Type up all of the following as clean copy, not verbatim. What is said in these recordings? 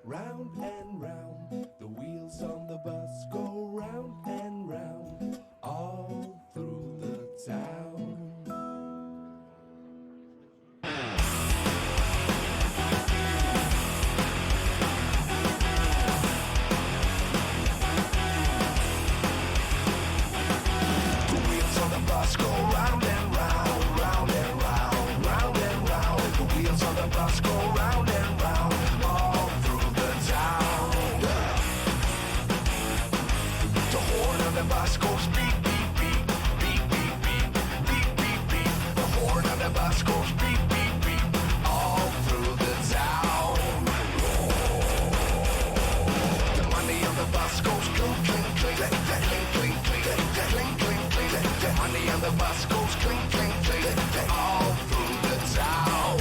Round and round, the wheels on the bus go round and round, all through the town. The wheels on the bus go round and round, round and round, round and round. The wheels on the bus go round and round, all through the town. The horn on the bus goes beep, beep, beep, beep, beep, beep, beep, beep, beep. The horn on the bus goes beep, beep, beep, all through the town. The money on the bus goes clink, clink, clink, clink, clink, clink, clink, clink, clink, clink. The money on the bus goes clink, clink, clink, clink, all through the town.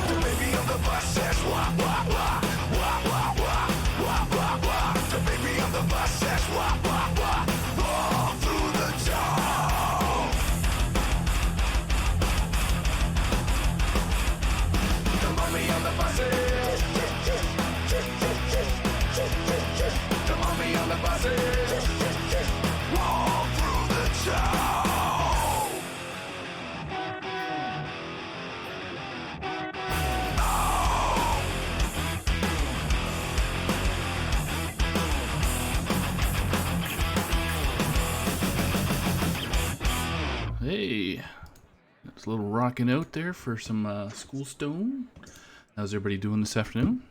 The baby on the bus says wah wah wah wah wah wah wah wah wah. The baby on the bus says wah wah wah all through the town. The mommy on the bus says, the mommy on the bus says all through the town. Hey, it's a little rocking out there for some Schoolstone. How's everybody doing this afternoon?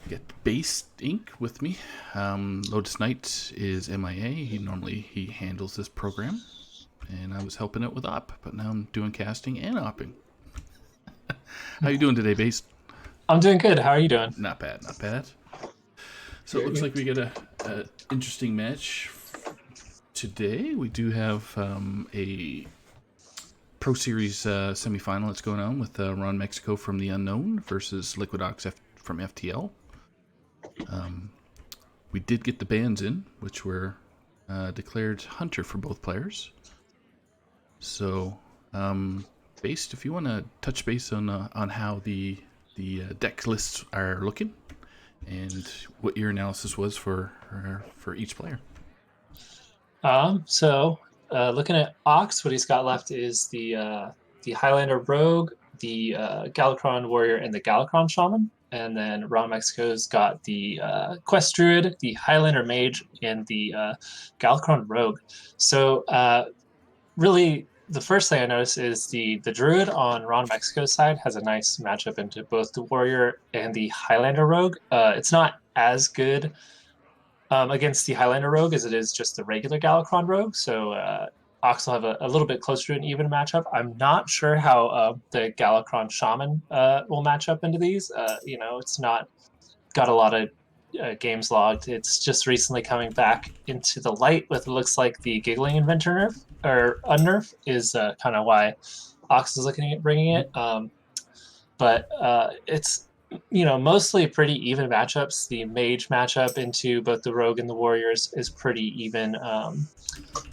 Got basedinc with me. LotusKnight is MIA. He handles this program, and I was helping out with op, but now I'm doing casting and opping. How you doing today, Base? I'm doing good. How are you doing? Not bad, not bad. So it looks like we get a interesting match today. We do have a Pro Series semifinal that's going on with Ron Mexico from the Unknown versus Liquid Ox from FTL. We did get the bans in, which were declared Hunter for both players. So, Based, if you want to touch base on how the deck lists are looking and what your analysis was for each player. Looking at Ox, what he's got left is the Highlander Rogue, the Galakron Warrior, and the Galakron Shaman. And then Ron Mexico's got the Quest Druid, the Highlander Mage, and the Galakron Rogue. So really, the first thing I noticed is the Druid on Ron Mexico's side has a nice matchup into both the Warrior and the Highlander Rogue. It's not as good against the Highlander Rogue as it is just the regular Galakron Rogue. So Ox will have a little bit closer to an even matchup. I'm not sure how the Galakron Shaman will match up into these. It's not got a lot of games logged. It's just recently coming back into the light with it looks like the Giggling Inventor nerf or unnerf is kind of why Ox is looking at bringing it. But it's mostly pretty even matchups. The mage matchup into both the rogue and the warriors is pretty even.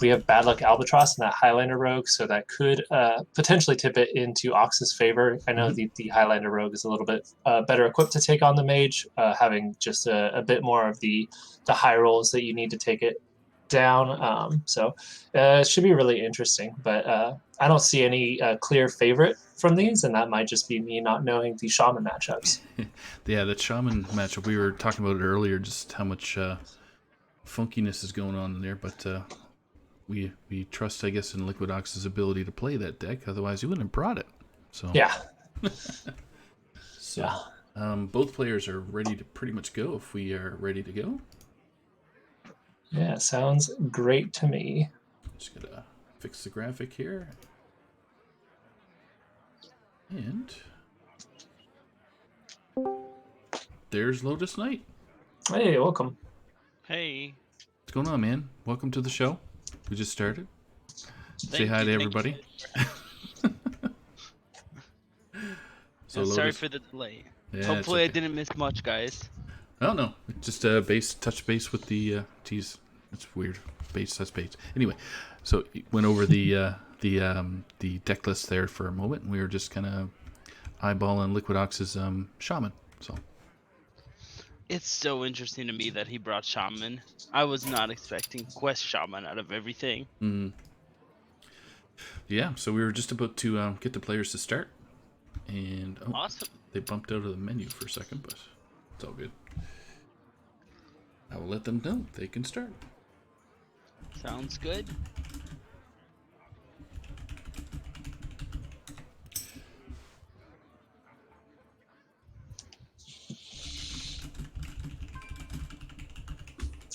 We have Bad Luck Albatross and that Highlander rogue, so that could potentially tip it into Ox's favor. I know the Highlander rogue is a little bit better equipped to take on the mage, having just a bit more of the high rolls that you need to take it down. So it should be really interesting. But I don't see any clear favorite from these, and that might just be me not knowing the shaman matchups. Yeah, that shaman matchup, we were talking about it earlier, just how much funkiness is going on in there, but we trust, I guess, in Liquid Ox's ability to play that deck, otherwise he wouldn't have brought it. So Yeah. So Yeah. both players are ready to pretty much go if we are ready to go. Yeah, sounds great to me. Just gotta fix the graphic here. And there's LotusKnight. Hey, welcome. Hey. What's going on, man? Welcome to the show. We just started. Say hi to everybody. So sorry for the delay. Yeah, hopefully okay. I didn't miss much, guys. Oh no, just touch base with the geez, that's weird. Touch base. Anyway, so went over the deck list there for a moment, and we were just kind of eyeballing Liquid Ox's shaman. So It's so interesting to me that he brought shaman. I was not expecting quest shaman out of everything. Yeah, so we were just about to get the players to start, and Awesome. They bumped out of the menu for a second, but it's all good. I will let them know they can start. Sounds good.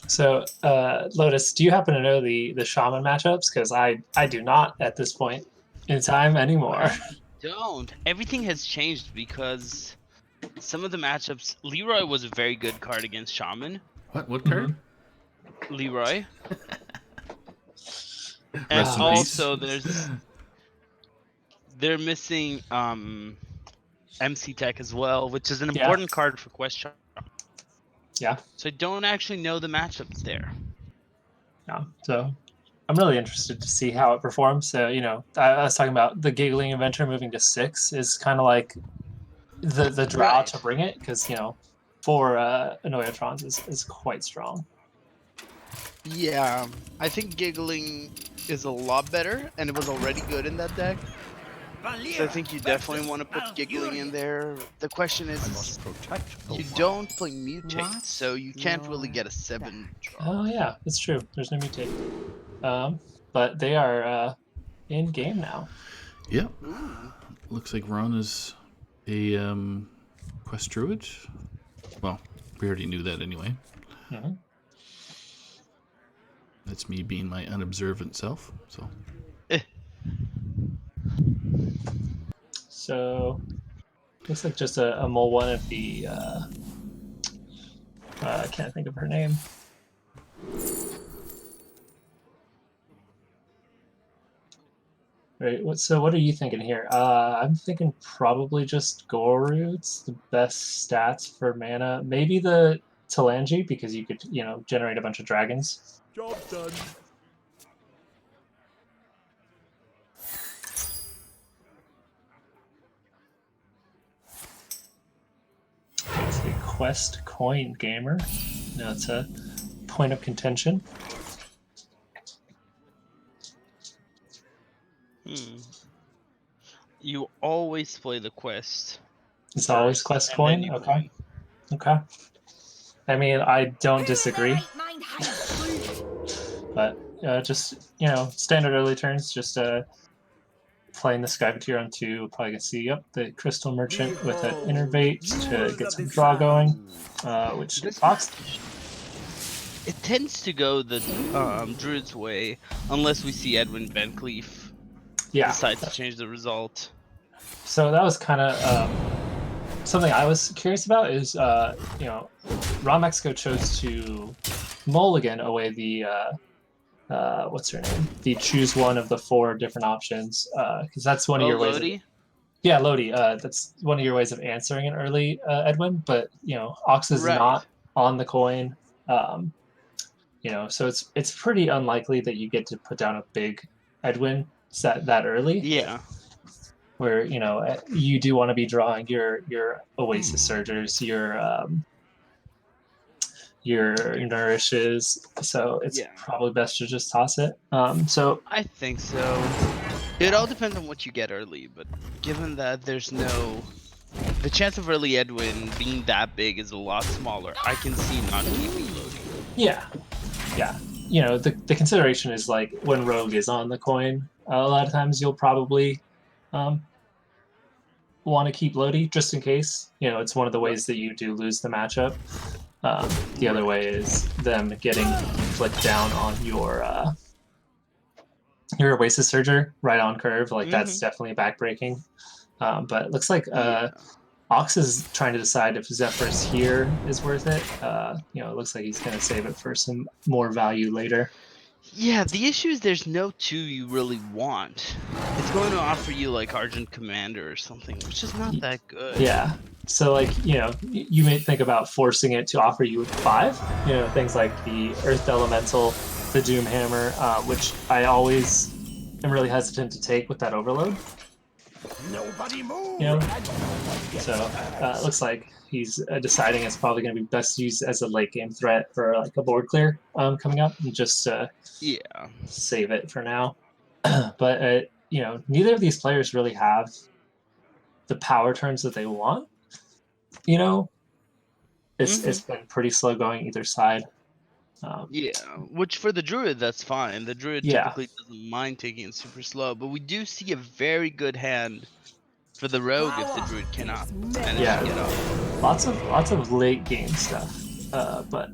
So, Lotus, do you happen to know the shaman matchups? Because I do not at this point in time anymore. Don't. Everything has changed because some of the matchups. Leroy was a very good card against shaman. What card? Leroy. Rest And in also peace. they're missing MC Tech as well, which is an important card for quest shaman. Yeah. So I don't actually know the matchups there. Yeah. So I'm really interested to see how it performs. So, I was talking about the Giggling Adventure moving to 6 is kind of like the draw to bring it, because, 4 Annoyatrons is quite strong. Yeah, I think Giggling is a lot better, and it was already good in that deck. So I think you definitely want to put Giggling in there. The question is, you don't play Mutate, so you can't really get a 7 draw. Oh, yeah, it's true. There's no Mutate. But they are in game now. Yep. Looks like Ron is a quest druid. Well, we already knew that anyway. Mm-hmm. That's me being my unobservant self. So. So, looks like just a mole one of the. I can't think of her name. Right. What are you thinking here? I'm thinking probably just Goru. It's the best stats for mana. Maybe the Talangi, because you could, generate a bunch of dragons. Job done. It's a quest coin gamer. Now it's a point of contention. You always play the quest. It's always quest coin? Okay. Okay. I mean, I don't disagree. But just, standard early turns, just playing the Skypateer on 2, probably gonna see the Crystal Merchant with an Innervate to get some draw going, which Ox. It tends to go the Druid's way, unless we see Edwin Bencleef decide to change the result. So that was kind of something I was curious about is, Raw Mexico chose to mulligan away the, what's her name? The choose one of the 4 different options, because that's one of your ways. Lodi? Yeah, Lodi. That's one of your ways of answering an early Edwin, but Ox is not on the coin. So it's pretty unlikely that you get to put down a big Edwin set that early. Yeah. Where you do want to be drawing your Oasis Surgers, your nourishes, so it's probably best to just toss it. So I think so. It all depends on what you get early, but given that there's no... The chance of early Edwin being that big is a lot smaller. I can see not keeping Lodi. Yeah. Yeah. You know, the consideration is like when Rogue is on the coin, a lot of times you'll probably want to keep Lodi just in case. You know, it's one of the ways that you do lose the matchup. The other way is them getting flicked down on your Oasis Surger right on curve. Like that's definitely backbreaking. But it looks like Ox is trying to decide if Zephyrus here is worth it. You know, it looks like he's going to save it for some more value later. Yeah, the issue is there's no 2 you really want. It's going to offer you like Argent Commander or something, which is not that good. Yeah. So like, you know, you may think about forcing it to offer you 5. You know, things like the Earth Elemental, the Doom Hammer, which I always am really hesitant to take with that overload. Nobody move. You know? So it looks like he's deciding it's probably going to be best used as a late game threat for like a board clear coming up, and just save it for now. But you know, neither of these players really have the power turns that they want. You know, it's been pretty slow going either side. Yeah, which for the Druid, that's fine. The Druid typically doesn't mind taking it super slow, but we do see a very good hand for the Rogue if the Druid cannot manage to get off. Lots of late game stuff, but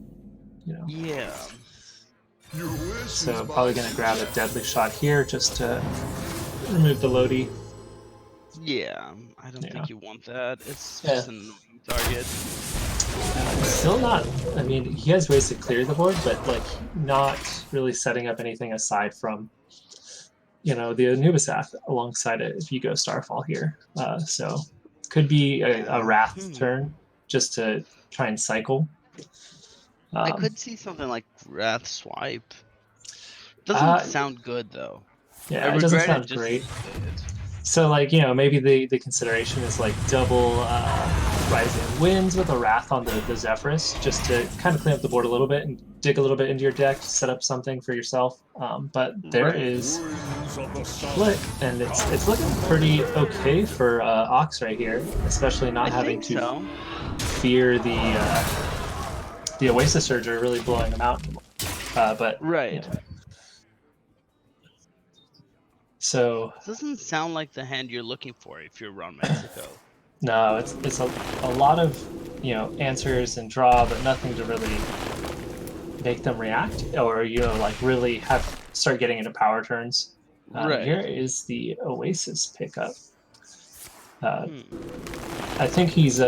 you know. Yeah. So I'm probably gonna grab a deadly shot here just to remove the Lodi. Yeah, I don't think you want that. It's just an annoying target. Still not. I mean, he has ways to clear the board, but like not really setting up anything aside from, you know, the Anubisath alongside it if you go Starfall here. So could be a Wrath turn just to try and cycle. I could see something like Wrath Swipe. Doesn't sound good though. Yeah, it doesn't sound great. So like, you know, maybe the consideration is like double Rising Winds with a Wrath on the Zephyrus, just to kind of clean up the board a little bit and dig a little bit into your deck to set up something for yourself. But there is Split, and it's looking pretty okay for Ox right here, especially not having to fear the Oasis Surger really blowing them out. But you know. So it doesn't sound like the hand you're looking for if you're around Mexico. No, it's a lot of, you know, answers and draw, but nothing to really make them react or, you know, like really start getting into power turns. Here is the Oasis pickup. I think he's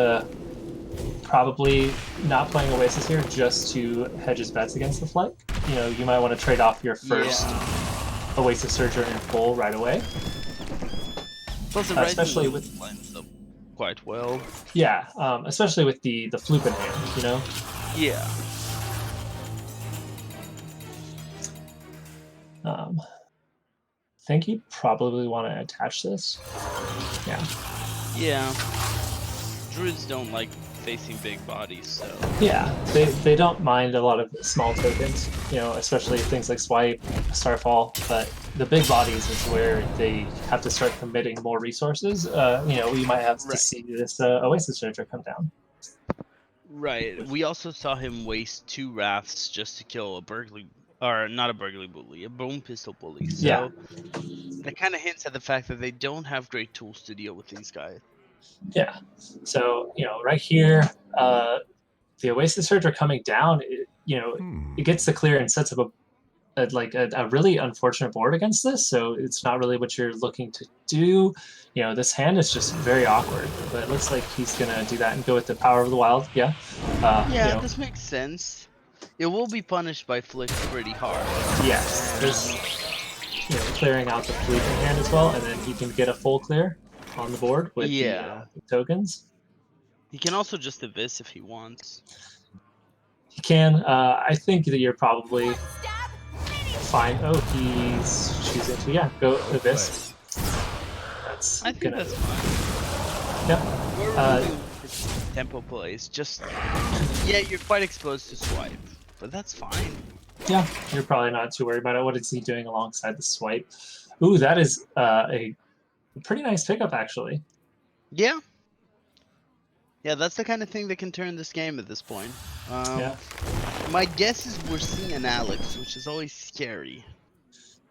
probably not playing Oasis here just to hedge his bets against the flight. You know, you might want to trade off your first Oasis Surger in full right away. Plus, especially with lines up quite well. Yeah, especially with the Floop in hand, you know. Yeah. I think you probably want to attach this. Yeah. Yeah. Druids don't like facing big bodies, so. Yeah, they don't mind a lot of small tokens, you know, especially things like Swipe, Starfall, but the big bodies is where they have to start committing more resources. You know, we might have to see this Oasis Surger come down. Right. We also saw him waste 2 Wraths just to kill a Burgley, or not a Burgley Bully, a Bone Pistol Bully. So that kind of hints at the fact that they don't have great tools to deal with these guys. Yeah. So, you know, right here, the Oasis Surger coming down, you know, it gets the clear and sets up a really unfortunate board against this. So it's not really what you're looking to do. You know, this hand is just very awkward, but it looks like he's going to do that and go with the Power of the Wild. Yeah. Yeah, you know. This makes sense. It will be punished by Flick pretty hard. Yes. There's, you know, clearing out the Fleet in hand as well, and then he can get a full clear on the board with the tokens. He can also just Abyss if he wants. He can. I think that you're probably fine. Oh, he's choosing to go Abyss. I think that's fine. Yeah. We're really tempo plays. Just you're quite exposed to Swipe, but that's fine. Yeah, you're probably not too worried about it. What is he doing alongside the Swipe? Ooh, that is a pretty nice pickup, actually. Yeah. Yeah, that's the kind of thing that can turn this game at this point. Yeah. My guess is we're seeing an Alex, which is always scary.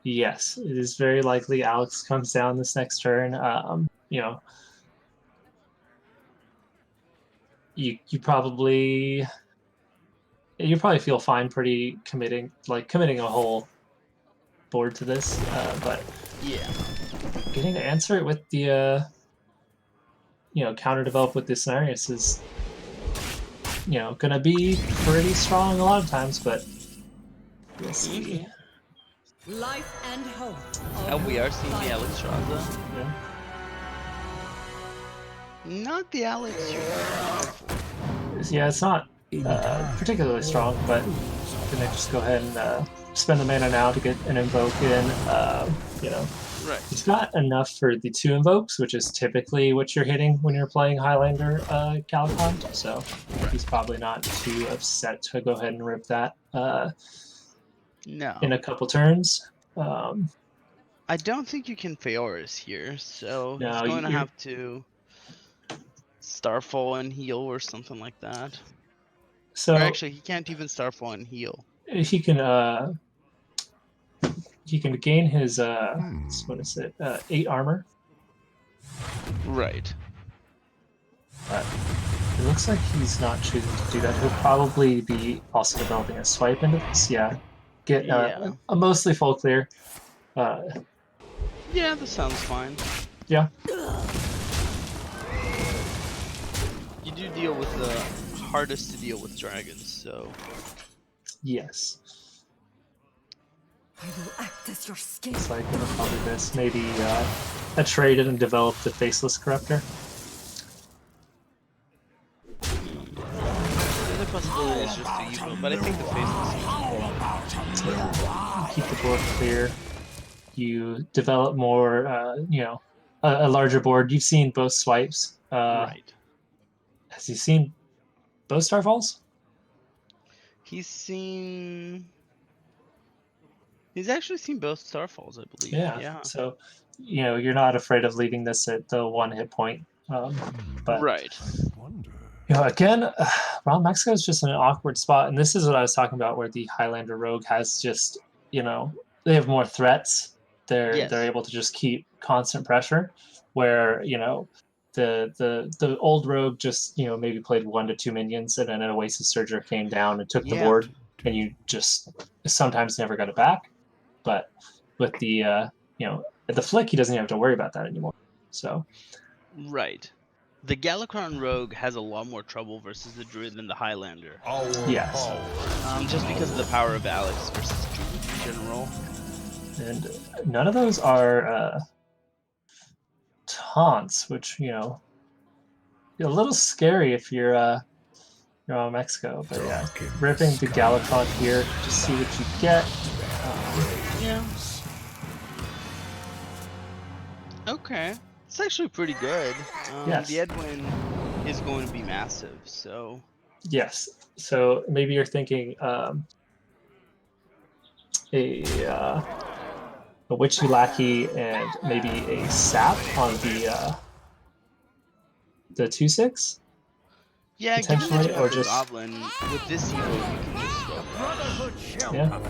Yes, it is very likely Alex comes down this next turn. You know, you probably feel fine committing a whole board to this, but Yeah. getting to answer it with the counter develop with the scenarios is gonna be pretty strong a lot of times, but we'll see. Life and hope. And we are seeing the Alex Straza. Yeah. Not the Alex you're looking for. Yeah, it's not particularly strong, but gonna just go ahead and spend the mana now to get an invoke in. Right. He's got enough for the 2 invokes, which is typically what you're hitting when you're playing Highlander Calicon, so he's probably not too upset to go ahead and rip that No. in a couple turns. I don't think you can Feoris here, so No, he's going to have to Starfall and heal or something like that. So Or actually, he can't even Starfall and heal. he can gain his what is it 8 armor. Right. But it looks like he's not choosing to do that. He'll probably be also developing a swipe into this. Yeah, get a mostly full clear. Yeah, that sounds fine. Yeah. You do deal with the hardest to deal with dragons, so Yes. I will act as your skin. It's like probably this. Maybe a trade and develop the faceless corruptor. the other possibility is just to evil, but I think the faceless is Keep the board clear. You develop more, a larger board. You've seen both swipes. right. Has he seen both Starfalls? He's actually seen both Starfalls, I believe. Yeah. So, you're not afraid of leaving this at the 1 hit point. But right. Again, Ron Mexico is just in an awkward spot, and this is what I was talking about, where the Highlander Rogue has just, they have more threats. They're able to just keep constant pressure, where the old Rogue just maybe played 1 to 2 minions, and then an Oasis Surger came down and took the board, and you just sometimes never got it back. But with the the flick, he doesn't have to worry about that anymore. So right. The Galakron Rogue has a lot more trouble versus the Druid than the Highlander. Yes. Just because of the power of Alex versus Druid in general. And none of those are taunts, which a little scary if you're on Mexico. But yeah, ripping the Galakron here, just see what you get. Yeah. Okay. It's actually pretty good. Yes. The Edwin is going to be massive, so... Yes. So maybe you're thinking a Witchy Lackey and maybe a Sap on the 2/6? Yeah, Potentially, given that you or have the just... Goblin, with this Evo, you can just go. Yeah.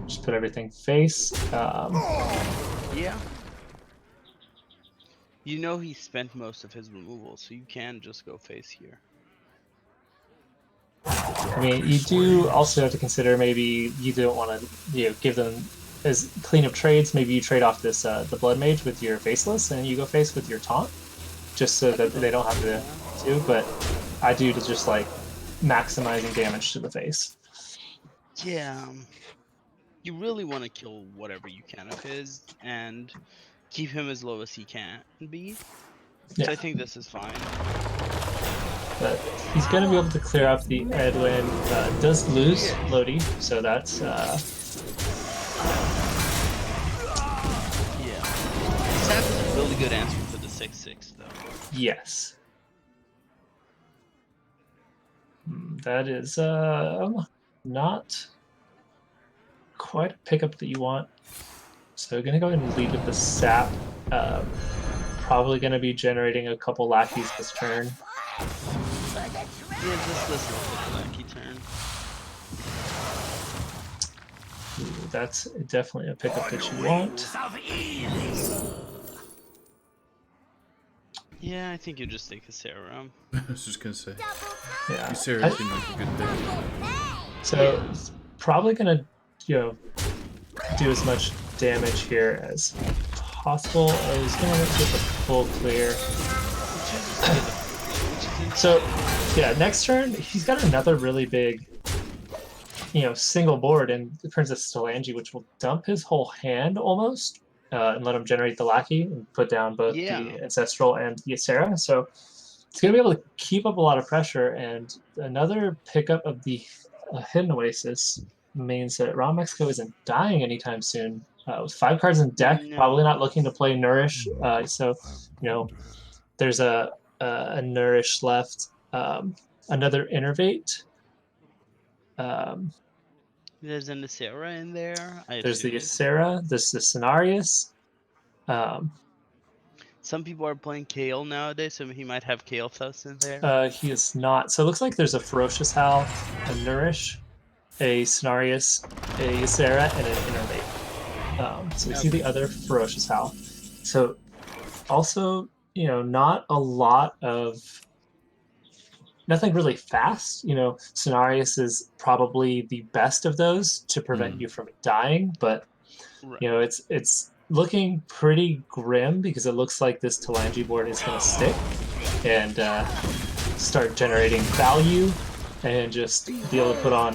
Just put everything face. Yeah. You know he spent most of his removal, so you can just go face here. I mean, you do also have to consider maybe you don't want to give them as clean up trades. Maybe you trade off this the Blood Mage with your Faceless, and you go face with your Taunt, just so that they don't have to do. But I do to just like maximizing damage to the face. Yeah. You really want to kill whatever you can of his, and keep him as low as he can be. Yeah. So I think this is fine. But he's going to be able to clear up the Edwin. Does lose Lodi, so that's... Yeah. Sap is a really good answer for the 6/6, though. Yes. That is not quite a pickup that you want. So gonna go ahead and lead with the sap. Probably gonna be generating a couple lackeys this turn. Yeah, just listen to the lucky turn. Ooh, that's definitely a pickup that you want. Yeah, I think you just take a Sarah. I was just gonna say. Yeah. Sarah seemed like a good pick. So it's probably gonna, do as much damage here as possible. He's gonna get the full clear. So yeah, next turn he's got another really big, single board in Princess Stalangi, which will dump his whole hand almost, and let him generate the lackey and put down both the Ancestral and the Ysera. So it's going to be able to keep up a lot of pressure, and another pickup of the Hidden Oasis means that Raw Mexico isn't dying anytime soon. With 5 cards in deck, probably not looking to play Nourish. So, there's a Nourish left, another Innervate. There's an Ysera in there. There's the Ysera. There's the Cenarius. Some people are playing Kale nowadays, so he might have Kale Thus in there. He is not. So it looks like there's a Ferocious Howl, a Nourish, a Cenarius, a Ysera, and an Innervate. So we see the other Ferocious Howl. So also, not a lot of... Nothing really fast. Cenarius is probably the best of those to prevent you from dying, but, it's looking pretty grim because it looks like this Talangi board is going to stick and start generating value and just be able to put on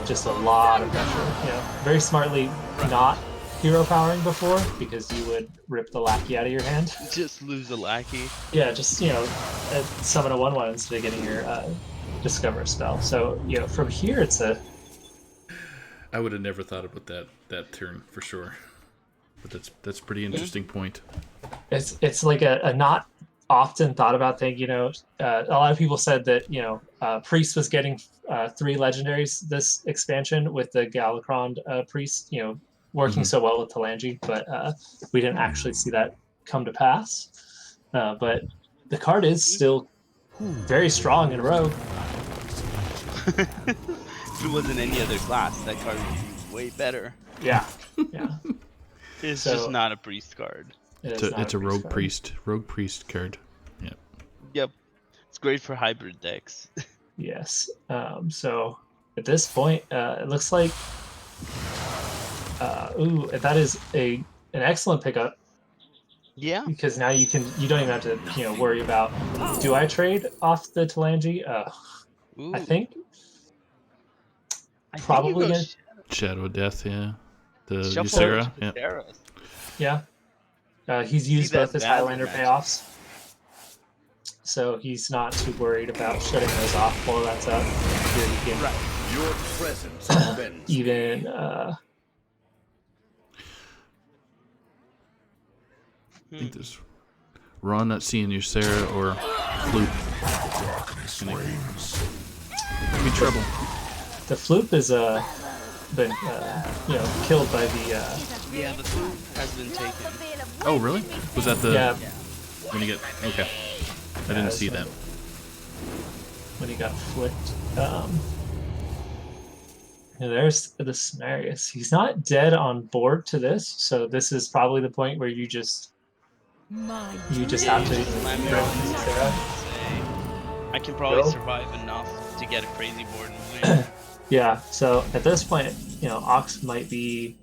just a lot of pressure. Very smartly not hero powering before because you would rip the lackey out of your hand. Just lose a lackey. Yeah, just summon a 1/1 instead of getting your discover spell. So from here it's a... I would have never thought about that turn for sure. But that's a pretty interesting point. It's like a not often thought about thing. A lot of people said that Priest was getting 3 legendaries this expansion with the Galakron Priest. Working so well with Talangi, but we didn't actually see that come to pass. But the card is still very strong in Rogue. If it wasn't any other class, that card would be way better. Yeah. It's just not a priest card. It's a rogue priest card. Yep. It's great for hybrid decks. Yes. So at this point, it looks like that is an excellent pickup. Yeah. Because now you don't even have to worry about, do I trade off the Talangi? I think probably gonna... Shadow Death, yeah. The Shuffle Ysera, yeah. He's used both his Highlander payoffs, so he's not too worried about shutting those off while that's up. Here he can Your presence even I think there's Ron not seeing Ysera or Floop. Give me trouble. The Floop is been killed by the Yeah, the Floop has been taken. Oh really? Was that the when you get okay? I didn't see that. When he got flicked. There's the Cenarius. He's not dead on board to this, so this is probably the point where you just have to I can probably survive enough to get a crazy board and win. Yeah, so at this point, Ox might be...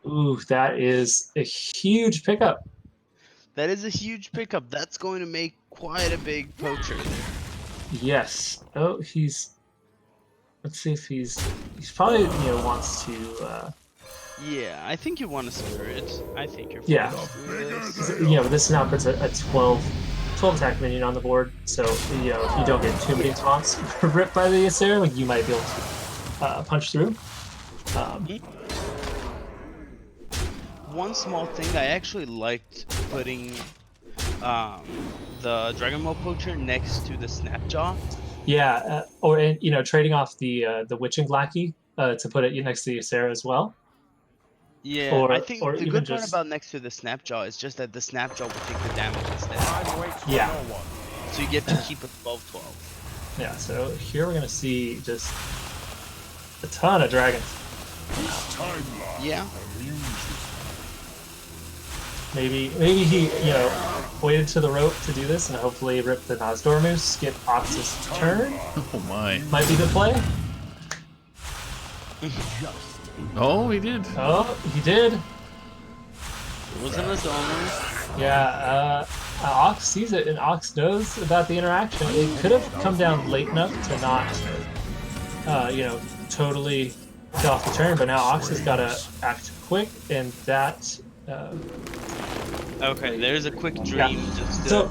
Ooh, that is a huge pickup. That is a huge pickup. That's going to make quite a big poacher. Yes. Oh, he's... Let's see if he's probably, wants to... Yeah, I think you want to Spirit. I think you're Yeah. This now puts a 12 attack minion on the board, so if you don't get too many taunts ripped by the Ysera, you might be able to punch through. One small thing, I actually liked putting the Dragon Maul Poacher next to the Snapjaw. Yeah, or trading off the Witching Lackey to put it next to the Ysera as well. Yeah, Or- I think or the even good part just- about next to the Snapjaw is just that the Snapjaw will take the damage instead. Yeah. So you get to keep a 12-12. Yeah, so here we're gonna see just a ton of dragons. Yeah. Maybe he, waited to the rope to do this and hopefully rip the Nozdormu, skip Ox's turn. Oh my. Might be the play. Oh, he did. Oh, he did. It wasn't a zoner. Yeah, Ox sees it and Ox knows about the interaction. It could have come down late enough to not, totally kill off the turn, but now Ox has got to act quick, and that. Okay, there's a quick dream. Just So,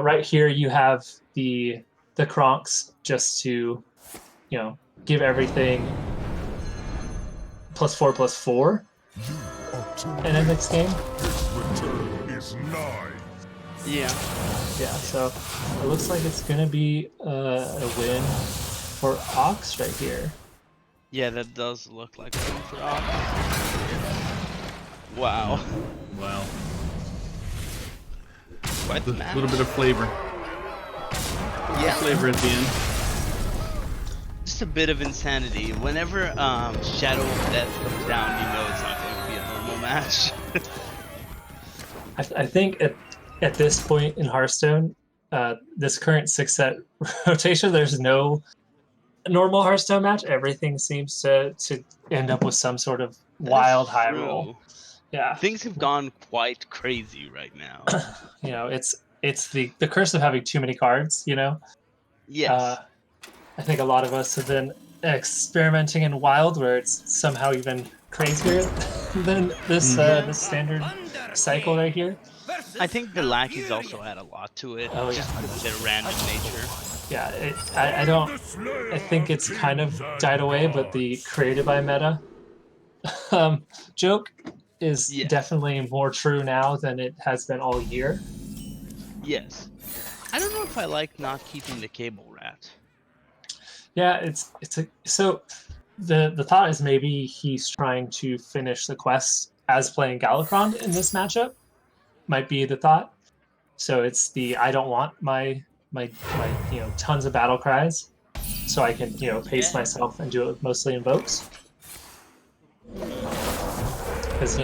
right here you have the Kronks just to, give everything +4/+4 in the next game. yeah. Yeah, so it looks like it's gonna be a win for Ox right here. Yeah, that does look like a win for Ox. Wow. Wow. Quite the A match. little bit of flavor. Yeah. Flavor at the end. Just a bit of insanity. Whenever Shadow of Death comes down, you know it's not going to be a normal match. I think at this point in Hearthstone, this current 6-set rotation, there's no normal Hearthstone match. Everything seems to end up with some sort of wild high roll. Yeah, Things have gone quite crazy right now. it's the curse of having too many cards. Yes. I think a lot of us have been experimenting in Wild, where it's somehow even crazier than this this standard cycle right here. I think the lackeys also add a lot to it, Oh, just yeah. because of their random nature. Yeah, I think it's kind of died away, but the created by meta joke is Yes. definitely more true now than it has been all year. Yes. I don't know if I like not keeping the cable rat. Yeah, so the thought is maybe he's trying to finish the quest as playing Galakron in this matchup. Might be the thought. So it's I don't want my tons of battle cries, so I can pace myself and do it mostly invokes. Because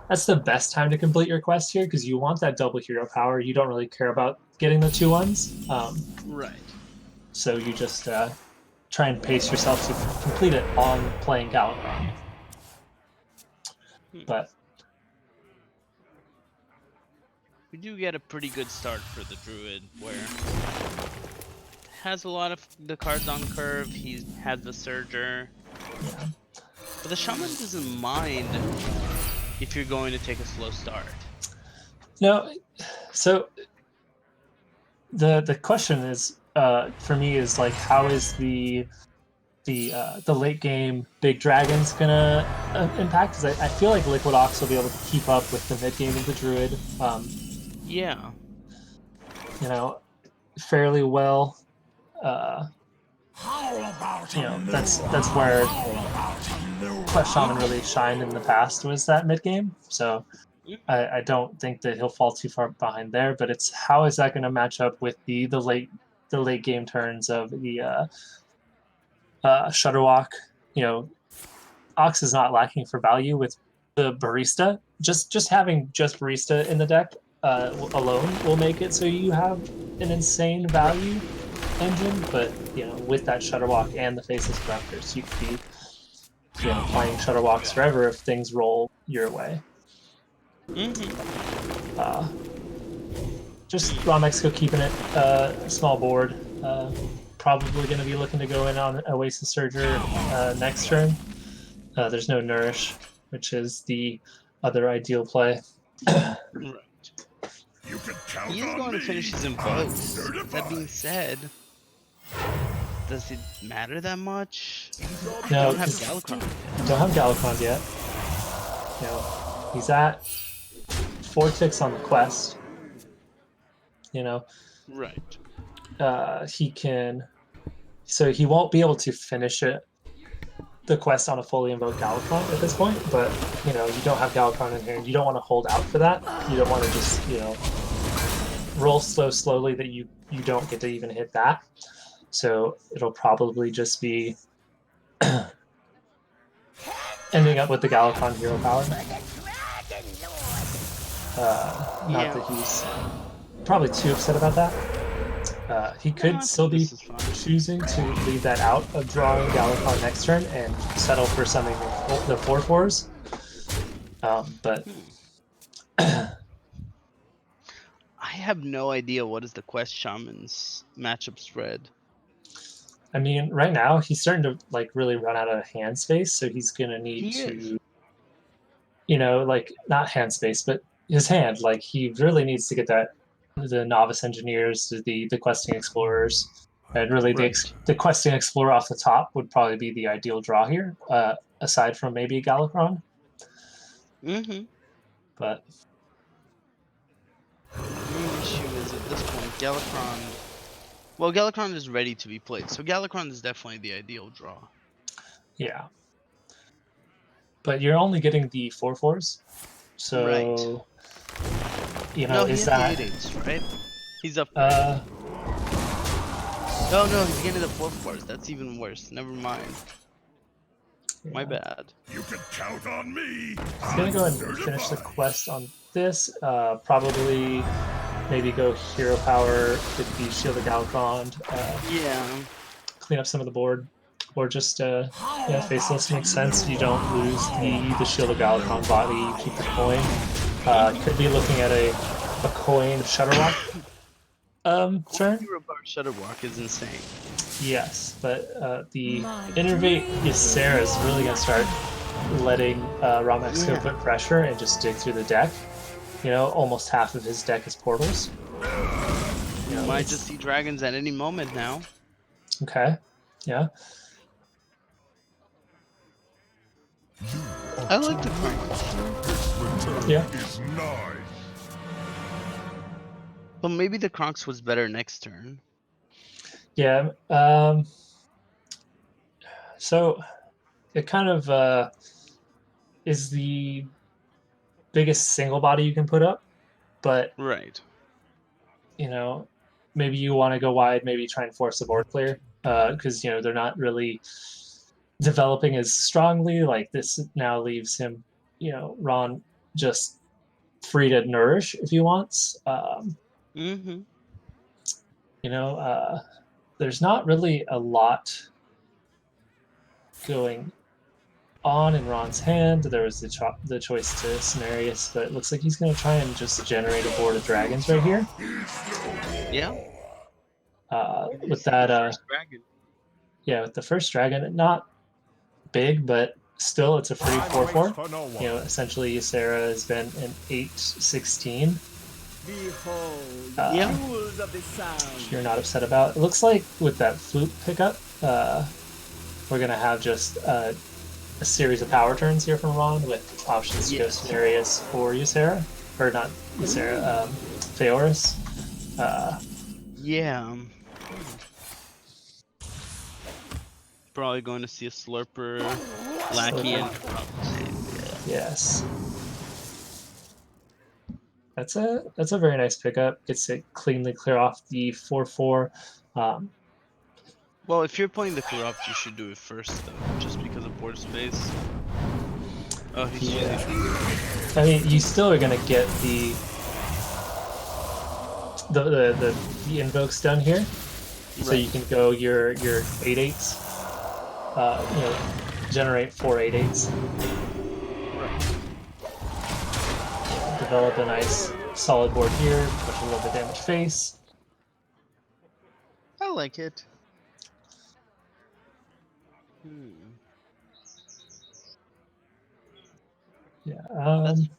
that's the best time to complete your quest here, because you want that double hero power. You don't really care about getting the 2/1s. Right. So you just try and pace yourself to complete it on playing Galakron. But We do get a pretty good start for the druid, where has a lot of the cards on curve. He has the Surger, yeah. but the shaman doesn't mind if you're going to take a slow start. No, so the question is for me is like, how is the late game big dragons gonna impact? Because I feel like Liquid Ox will be able to keep up with the mid game of the druid. Yeah. Fairly well. That's where Quest Shaman really shined in the past, was that mid game. So I don't think that he'll fall too far behind there. But it's how is that going to match up with the late game turns of the Shutterwalk? Ox is not lacking for value with the Barista. Just having just Barista in the deck alone will make it so you have an insane value engine. But with that Shutterwalk and the Faceless Corruptors, you could be playing Shutterwalks forever if things roll your way. Just Raw Mexico keeping it a small board. Probably going to be looking to go in on Oasis Surger next turn. There's no Nourish, which is the other ideal play. Right. He is going to finish his invokes. That being said, does it matter that much? No, Don't have Galakron. Don't have Galakron yet. He's at 4 ticks on the quest. Right. He can, so he won't be able to finish it the quest on a fully invoked Galakron at this point, but you know, you don't have Galakron in here, and you don't want to hold out for that. You don't want to just, you know, roll so slowly that you don't get to even hit that. So it'll probably just be ending up with the Galakron hero power. Not that he's probably too upset about that. He could still be choosing to leave that out of drawing Galakron next turn and settle for summoning the 4/4s. But I have no idea what is the Quest Shaman's matchup spread. I mean, right now he's starting to like really run out of hand space, so he's gonna need He is. to, you know, like not hand space, but his hand. Like he really needs to get that the novice engineers, the questing explorers, and really Right. the questing explorer off the top would probably be the ideal draw here. Aside from maybe Galakron, Mm-hmm. but The main issue is at this point, Galakron. Well, Galakron is ready to be played, so Galakron is definitely the ideal draw. yeah. But you're only getting the 4/4s, so Right. you know, No, he is has that the 8/8s, right? He's up. uh Oh no, he's getting the 4/4s. That's even worse. Never mind. My yeah. bad. You can count on me. I'm gonna go ahead and finish the quest on this. Probably maybe go hero power with the Shield of Galakron, Yeah. clean up some of the board, or just yeah, Faceless makes sense. You don't lose the Shield of Galakron body, you keep the coin. Could be looking at a coin Shutterwalk turn. Hero power Shutterwalk is insane. Yes, but the Innervate Ysera is really going to start letting Ramexco put pressure and just dig through the deck. You know, almost half of his deck is portals. You might just see dragons at any moment now. Okay, yeah. I like the Kronk. Yeah. Is nigh. But maybe the Kronks was better next turn. Yeah. So it kind of is the biggest single body you can put up, but Right. you know, maybe you want to go wide, maybe try and force a board clear, because you know they're not really developing as strongly. Like this now leaves him, you know, Ron just free to nourish if he wants. Mm-hmm. You know, there's not really a lot going on in Ron's hand. There was the choice to Cenarius, but it looks like he's going to try and just generate a board of dragons right here. Yeah. With that, First dragon. yeah, with the first dragon, not big, but still, it's a free 4/4. You know, essentially, Ysera has been an 8/16. Yeah. You're not upset about. It looks like with that flute pickup, we're gonna have just a series of power turns here from Ron with options to go Cenarius or Ysera, or not Ysera, Feoris. Yeah. Probably going to see a Slurper, Lackey, and Yes. That's a very nice pickup. Gets to cleanly clear off the 4/4. Well, if you're playing the Corrupt, you should do it first, though, just because of board space. Oh, he's Yeah. using... I mean, you still are gonna get the invokes done here, so you can go your 8/8s. You know, generate 4 8/8s. Develop a nice solid board here, push a little bit damage face. I like it. Yeah. That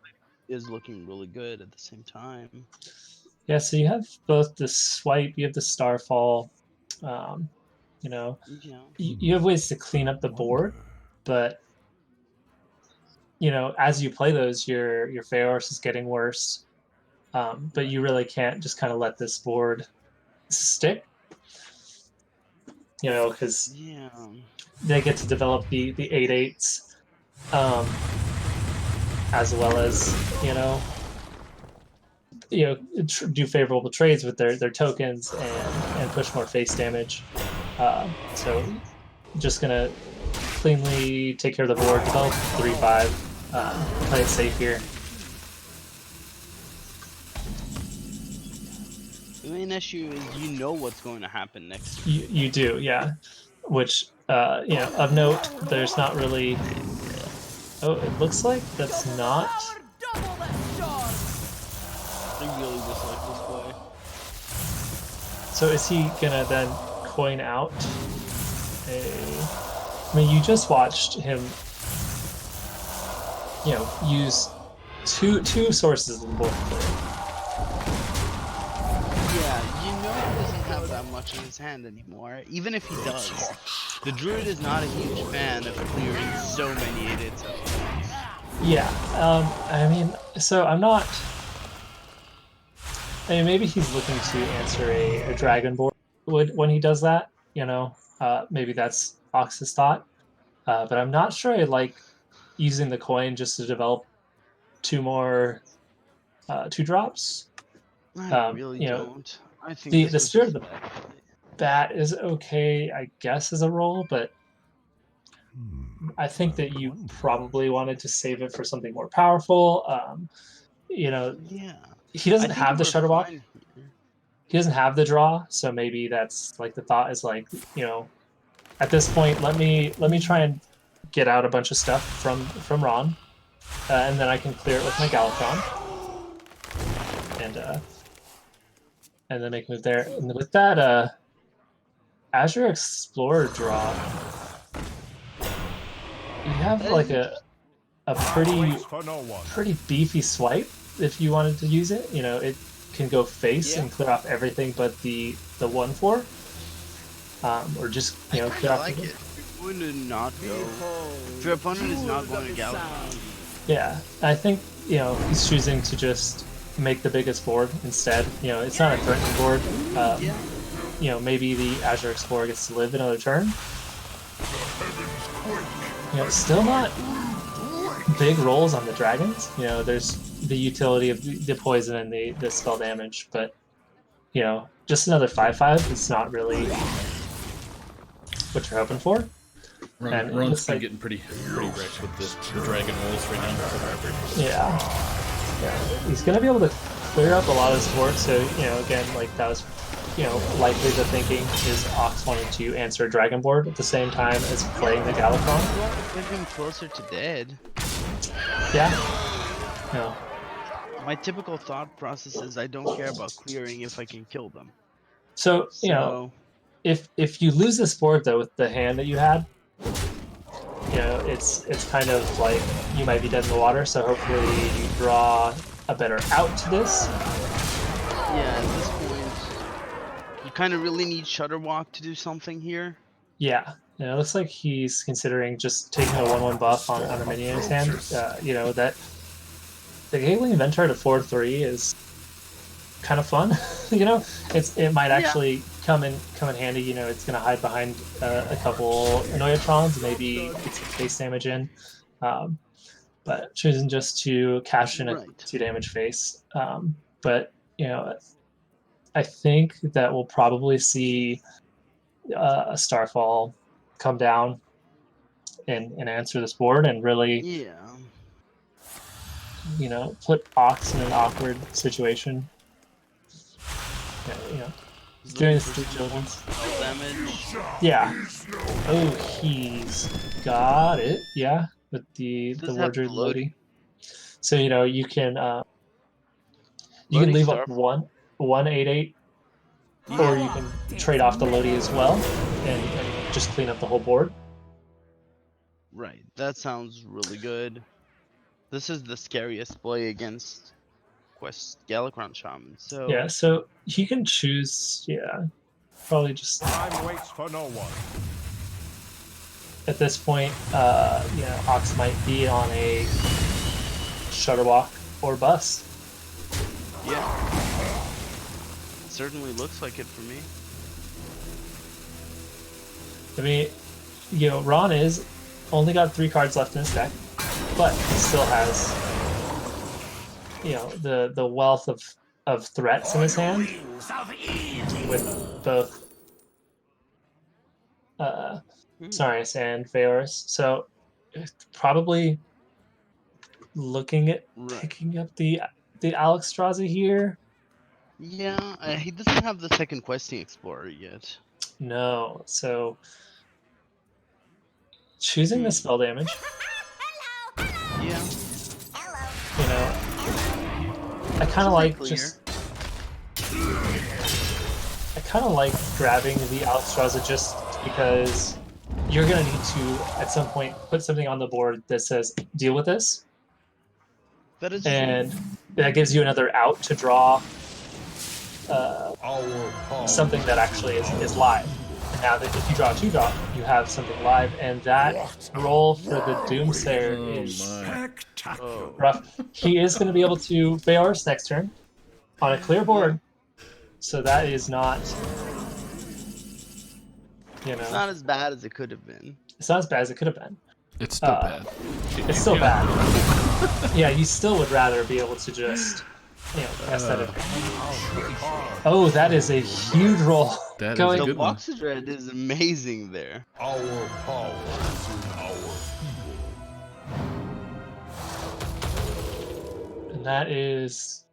is looking really good at the same time. Yeah. So you have both the swipe, you have the starfall. You know, Yeah. you have ways to clean up the board, but you know, as you play those, your Feoris is getting worse. But you really can't just kind of let this board stick. you know, because Yeah. they get to develop the 8/8s, as well as do favorable trades with their tokens and push more face damage. So just gonna cleanly take care of the board, develop 3/5, play it safe here. The main issue is you know what's going to happen next. You do, yeah. Which of note, there's not really. Oh, it looks like that's not. I really dislike this play. So is he gonna then coin out I mean, you just watched him, use two sources of the board clear. Yeah, you know he doesn't have that much in his hand anymore. Even if he does, the druid is not a huge fan of clearing so many 8/8s at once. Yeah, I mean, so I'm not. I mean, maybe he's looking to answer a dragon board when he does that. Maybe that's Ox's thought. But I'm not sure I like using the coin just to develop two more 2-drops. I really don't. I think the this was spirit of just the bad play. bat is okay, I guess, as a roll, but I think that you probably wanted to save it for something more powerful. Yeah. He doesn't I think have the you were Shutterwalk. fine here. He doesn't have the draw, so maybe that's like the thought is like, at this point, let me try and get out a bunch of stuff from Ron, and then I can clear it with my Galakron, and then make a move there. And with that, Azure Explorer draw, you have like a pretty beefy swipe if you wanted to use it. It can go face and clear off everything but the 1/4, or just clear off. Like it. If you're going to not go, if your opponent is not going to Galakron. Yeah, I think he's choosing to just make the biggest board instead. It's not a threatening board. Maybe the Azure Explorer gets to live another turn. Still not big rolls on the dragons. There's the utility of the poison and the spell damage, but just another 5/5. It's not really what you're hoping for. Ron's been getting pretty wrecked with the dragon rolls right now. Yeah. He's gonna be able to clear up a lot of his board. So again, like that was likely the thinking is Ox wanted to answer a dragon board at the same time as playing the Galakron. Get him closer to dead. Yeah. My typical thought process is I don't care about clearing if I can kill them. So if you lose this board though with the hand that you had, it's kind of like you might be dead in the water. So hopefully you draw a better out to this. Yeah, at this point, you kind of really need Shutterwalk to do something here. Yeah. It looks like he's considering just taking a 1/1 buff on a minion in his hand. That the Giggling Inventor to 4/3 is kind of fun. It might actually come in handy. It's going to hide behind a couple Annoyatrons, maybe get some face damage in. But choosing just to cash in a 2 damage face. But I think that we'll probably see a Starfall come down and answer this board and really put Ox in an awkward situation. Doing this 3 children's Damage. Yeah. Oh, he's got it. Yeah, with the wardrobe Lodi. So you can leave up one 8/8, or you can trade off the Lodi as well and just clean up the whole board. Right, that sounds really good. This is the scariest play against Quest Galakron Shaman. So yeah, so he can choose. Yeah, probably just. Time waits for no one. At this point, Ox might be on a Shutterwalk or bust. Yeah, it certainly looks like it for me. I mean, you know, Ron is only got 3 cards left in his deck, but he still has, you know, the wealth of threats in his hand with both Sarius and Feoris. So probably looking at Right. picking up the Alexstrasza here. Yeah, he doesn't have the second Questing Explorer yet. No, so choosing the spell damage. Yeah. You know, I kind of like clear. just. I kind of like grabbing the Alexstrasza just because you're gonna need to at some point put something on the board that says deal with this, That is and that gives you another out to draw something that actually is live. And now that if you draw a 2-drop, you have something live, and that roll for the Doomsayer is rough. He is going to be able to Feoris next turn on a clear board, so that is not, you know, It's not as bad as it could have been. it's not as bad as it could have been. It's still bad. It's still bad. Yeah, you still would rather be able to just, you know, press that in. Oh, that is a huge roll. That is Going- a The good one. Boxer Dread is amazing there. Our power is in our And that is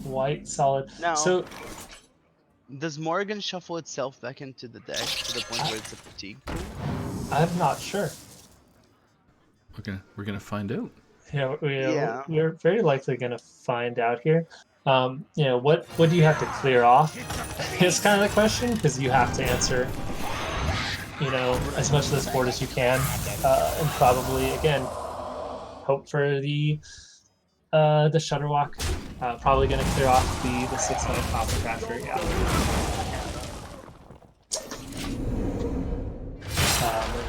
quite solid. Now- So Does Morrigan shuffle itself back into the deck to the point where it's a fatigue? I'm not sure. We're gonna find out. Yeah. We're very likely going to find out here. You know, what do you have to clear off? Is kind of the question, because you have to answer, you know, as much of this board as you can, and probably again hope for the Shutterwalk. Probably going to clear off the 6-9 Copper Crafter. Yeah.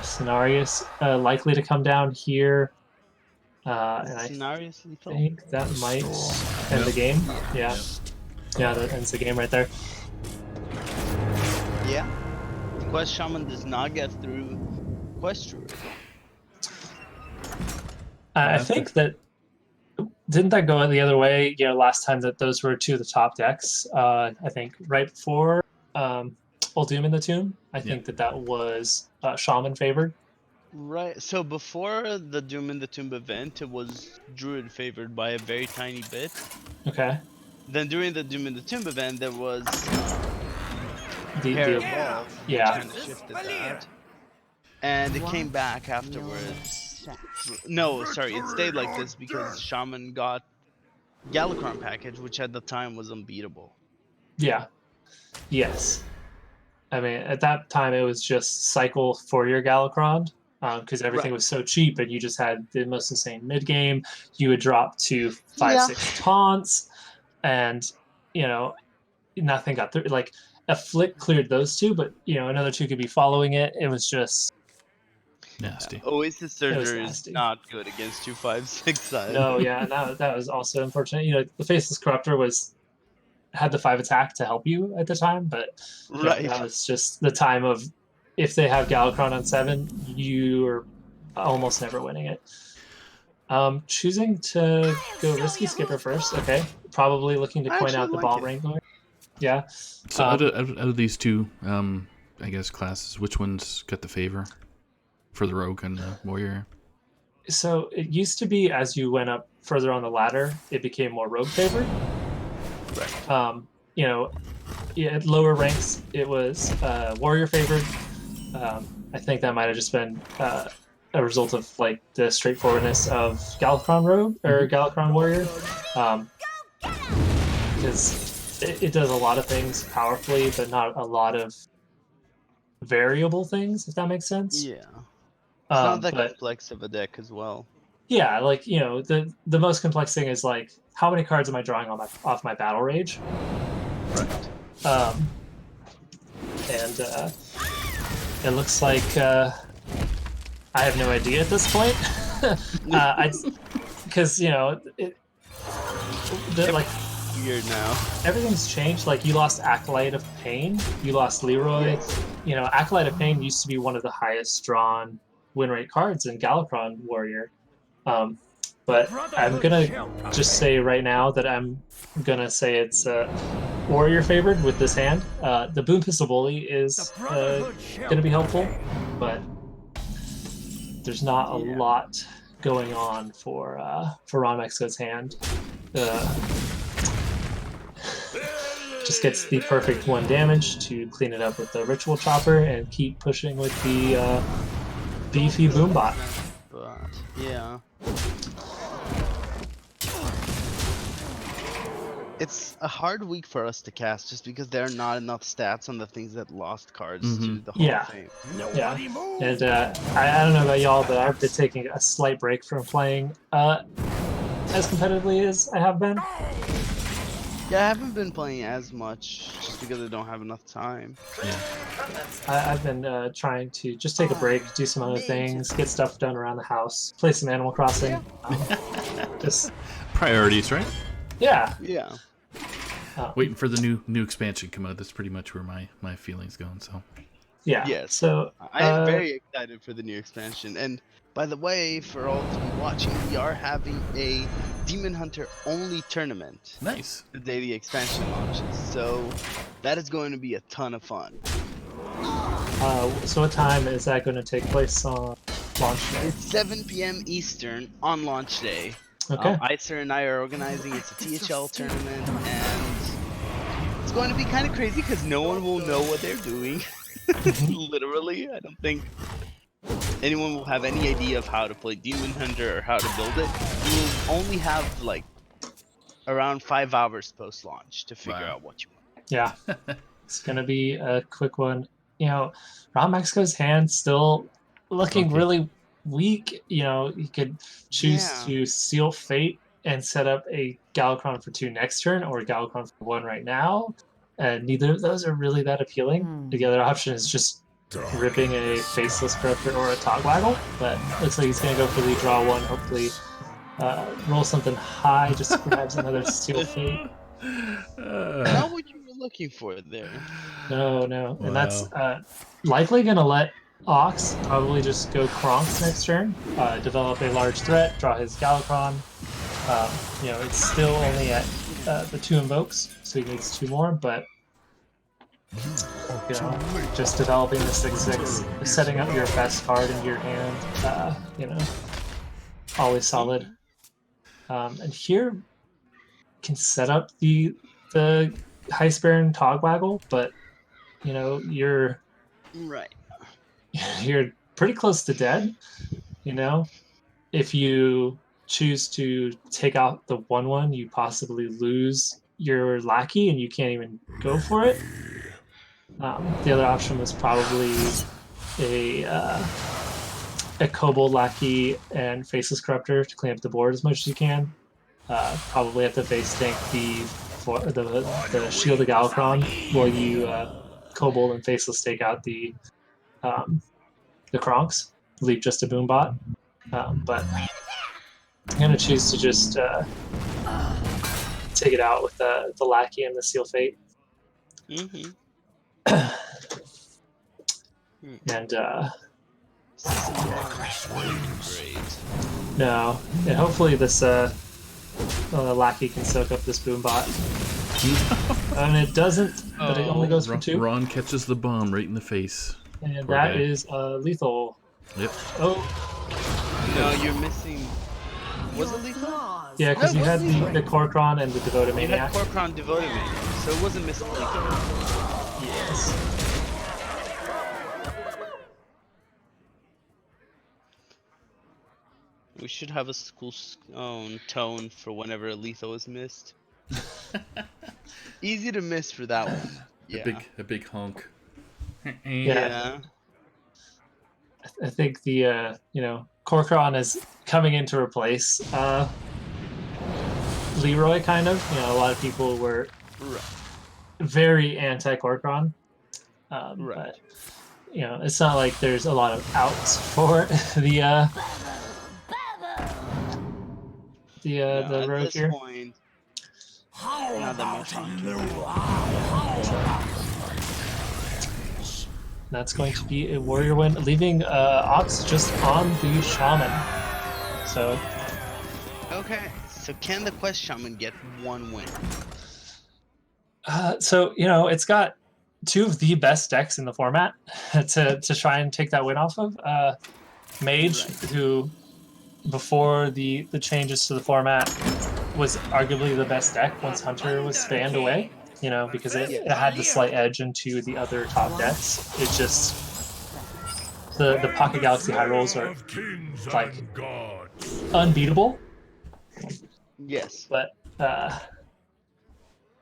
Scenarios likely to come down here. And I Scenarios lethal. think that might end the game. Yeah. Yeah, that ends the game right there. Yeah. The Quest Shaman does not get through Quest Druid. I think that didn't that go the other way? You know, last time that those were 2 of the top decks. I think right before Old Doom in the Tomb. I think that was Shaman favored. Right. So before the Doom in the Tomb event, it was Druid favored by a very tiny bit. Okay. Then during the Doom in the Tomb event, there was The Pair Evolve, which yeah. kind of shifted that. And it came back afterwards. No, sorry, it stayed like this because Shaman got Galakrond package, which at the time was unbeatable. Yeah. Yes. I mean, at that time it was just cycle for your Galakrond, because everything was so cheap, and you just had the most insane mid game. You would drop to 5-6 taunts, and you know, nothing got through. Like a flick cleared those 2, but you know, another 2 could be following it. It was just Nasty. Oasis Surgery is nasty. not good against 2/5/6 side. no, yeah, and that was also unfortunate. You know, the Faceless Corruptor had the 5 attack to help you at the time, but you know, Right. that was just the time of if they have Galakrond on 7, you're almost never winning it. Choosing to go Risky Skipper first, okay. Probably looking to I coin out actually the like Bomb it. Wrangler. Yeah. So out of these 2, I guess classes, which ones got the favor for the Rogue and the Warrior? So it used to be as you went up further on the ladder, it became more Rogue favored. Right. You know, at lower ranks, it was Warrior favored. I think that might have just been a result of like the straightforwardness of Galakrond Rogue or Galakrond Warrior, because it does a lot of things powerfully, but not a lot of variable things. If that makes sense. Yeah. It's not that but complex of a deck as well. yeah, like you know, the most complex thing is like how many cards am I drawing off my Battle Rage? Right. And it looks like I have no idea at this point. Because you know, like weird now. Everything's changed. Like, you lost Acolyte of Pain, you lost Leroy. Yes. You know, Acolyte of Pain used to be one of the highest drawn win rate cards in Galakron Warrior. But I'm gonna just say right now that I'm gonna say it's Warrior favored with this hand. The Boom Pistol Bully is gonna be helpful, but there's not a lot going on for Ron Mexico's hand. Just gets the perfect 1 damage to clean it up with the Ritual Chopper and keep pushing with the beefy Boombot. But yeah. It's a hard week for us to cast just because there are not enough stats on the things that lost cards to the Hall of Fame. Yeah, and I don't know about y'all, but I've been taking a slight break from playing as competitively as I have been. Yeah, I haven't been playing as much just because I don't have enough time. Yeah. I've been trying to just take a break, do some other things, get stuff done around the house, play some Animal Crossing. Just Priorities, right? yeah. Yeah. Waiting for the new expansion to come out. That's pretty much where my feelings going. So Yeah. Yes. So I am very excited for the new expansion. And by the way, for all of you watching, we are having a Demon Hunter only tournament nice. the day the expansion launches. So that is going to be a ton of fun. so what time is that going to take place on launch day? It's 7 p.m. Eastern on launch day. Okay. Icer and I are organizing. It's a THL tournament, and it's going to be kind of crazy because no one will know what they're doing. Literally, I don't think anyone will have any idea of how to play Demon Hunter or how to build it. You will only have like around 5 hours post-launch to figure out what you want. Yeah. It's going to be a quick one. You know, Ron Mexico's hand still looking really weak. You know, he could choose to Seal Fate and set up a Galakron for 2 next turn, or a Galakron for 1 right now. And neither of those are really that appealing. The other option is just ripping a Faceless Corruptor or a Togwaggle, but looks like he's going to go for the draw 1, hopefully roll something high, just grabs another Seal Fate. Not what you were looking for there. No. And that's likely going to let Ox probably just go Kronks next turn, develop a large threat, draw his Galakron. You know, it's still only at the 2 invokes, so he needs 2 more, but you know, just developing the 6/6, setting up your best card into your hand, you know, always solid. And here can set up the Heist Baron Togwaggle, but you know, you're pretty close to dead. You know, if you choose to take out the 1/1, you possibly lose your lackey and you can't even go for it. The other option was probably a Kobold Lackey and Faceless Corruptor to clean up the board as much as you can. Probably have to basedinc the Shield of Galakron while you Kobold and Faceless take out the Kronks, leave just a Boombot. But I'm going to choose to just take it out with the Lackey and the Seal Fate. And no, and hopefully this Lackey can soak up this Boombot. And it doesn't, but it only goes for 2. Ron catches the bomb right in the face. And that is lethal. Yep. Oh. No, you're missing. Was it lethal? Yeah, because you had the Korkron and the Devoted Maniac. You had Korkron Devoted Maniac, so it wasn't missing lethal. Yes. We should have a Schoolstone tone for whenever a lethal is missed. Easy to miss for that one. Yeah. A big honk. Yeah. I think the you know, Korkron is coming in to replace Leroy, kind of. You know, a lot of people were very anti-Korkron. But you know, it's not like there's a lot of outs for the rogue here. Point, Not that much. That's going to be a warrior win, leaving Ox just on the shaman. So Okay, so can the Quest Shaman get one win? so it's got two of the best decks in the format to try and take that win off of. Mage, who before the changes to the format was arguably the best deck once Hunter was banned away. Because it had the slight edge into the other top decks. It just the Pocket Galaxy high rolls are like unbeatable. Yes. But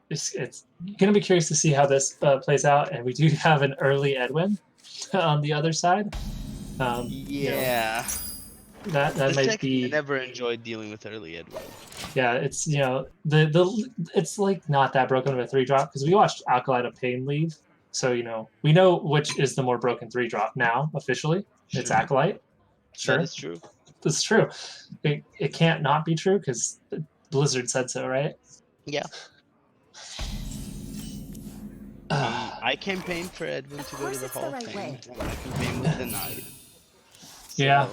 it's going to be curious to see how this plays out. And we do have an early Edwin on the other side. Yeah. That This might deck be. never enjoyed dealing with early Edwin. Yeah, it's it's like not that broken of a 3-drop because we watched Alkalite of Pain leave. So we know which is the more broken 3-drop now officially. It's Sure. Acolyte. Sure. That is true. That's true. It can't not be true because Blizzard said so, right? Yeah. I campaigned for Edwin to go to the Hall of Fame, and my campaign was denied. Yeah.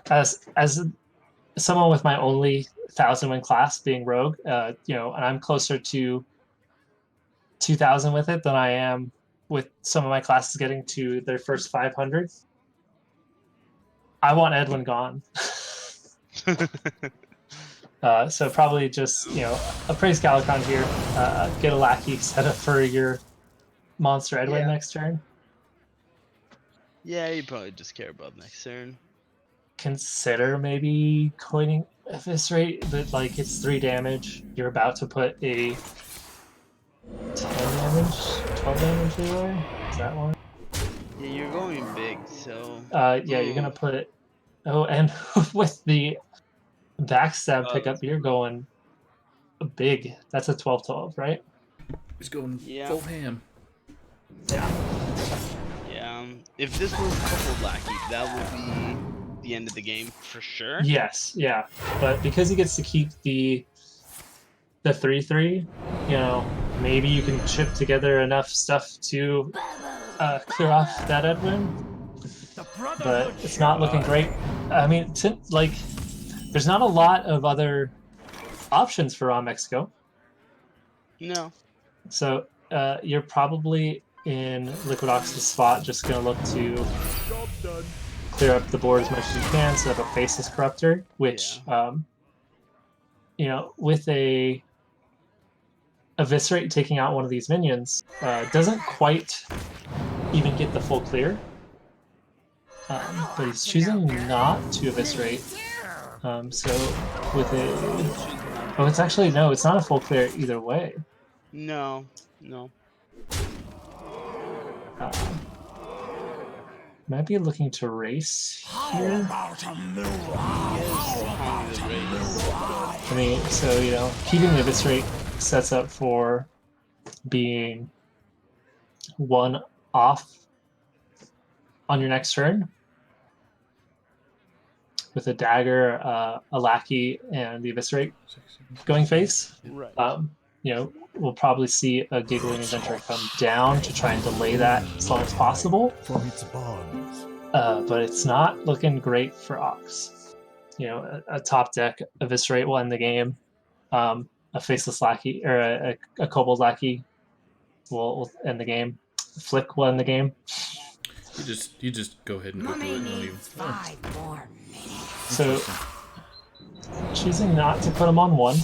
As someone with my only 1,000 win class being Rogue, and I'm closer to 2,000 with it than I am with some of my classes getting to their first 500. I want Edwin gone. So probably just appraise Galacon here, get a lackey set up for your monster Edwin next turn. Yeah, you probably just care about next turn. Consider maybe coining Eviscerate, but like it's 3 damage. You're about to put a 10 damage, 12 damage Leroy? Is that one? Yeah, you're going big, so. Yeah, you're gonna put it. Oh, and with the backstab pickup, you're going big. That's a 12-12, right? He's going full ham. Yeah. Yeah. If this was coupled lackey, that would be the end of the game for sure. Yes, yeah. But because he gets to keep the 3/3, maybe you can chip together enough stuff to clear off that Edwin. But it's not looking great. I mean, there's not a lot of other options for Raw Mexico. No. So you're probably in Liquid Ox's spot, just going to look to clear up the board as much as you can, set up a Faceless Corruptor, which, with a Eviscerate taking out one of these minions, doesn't quite even get the full clear. But he's choosing not to Eviscerate. So with a... Oh, it's actually, no, it's not a full clear either way. No. Might be looking to race here. I mean, so, keeping the Eviscerate sets up for being 1 off on your next turn. With a dagger, a lackey, and the Eviscerate going face. Right. We'll probably see a Giggling Adventure come down to try and delay that as long as possible. But it's not looking great for Ox. A top deck Eviscerate will end the game. A Faceless Lackey, or a Kobold Lackey will end the game. Flick will end the game. You just go ahead and go do it. So, choosing not to put him on 1.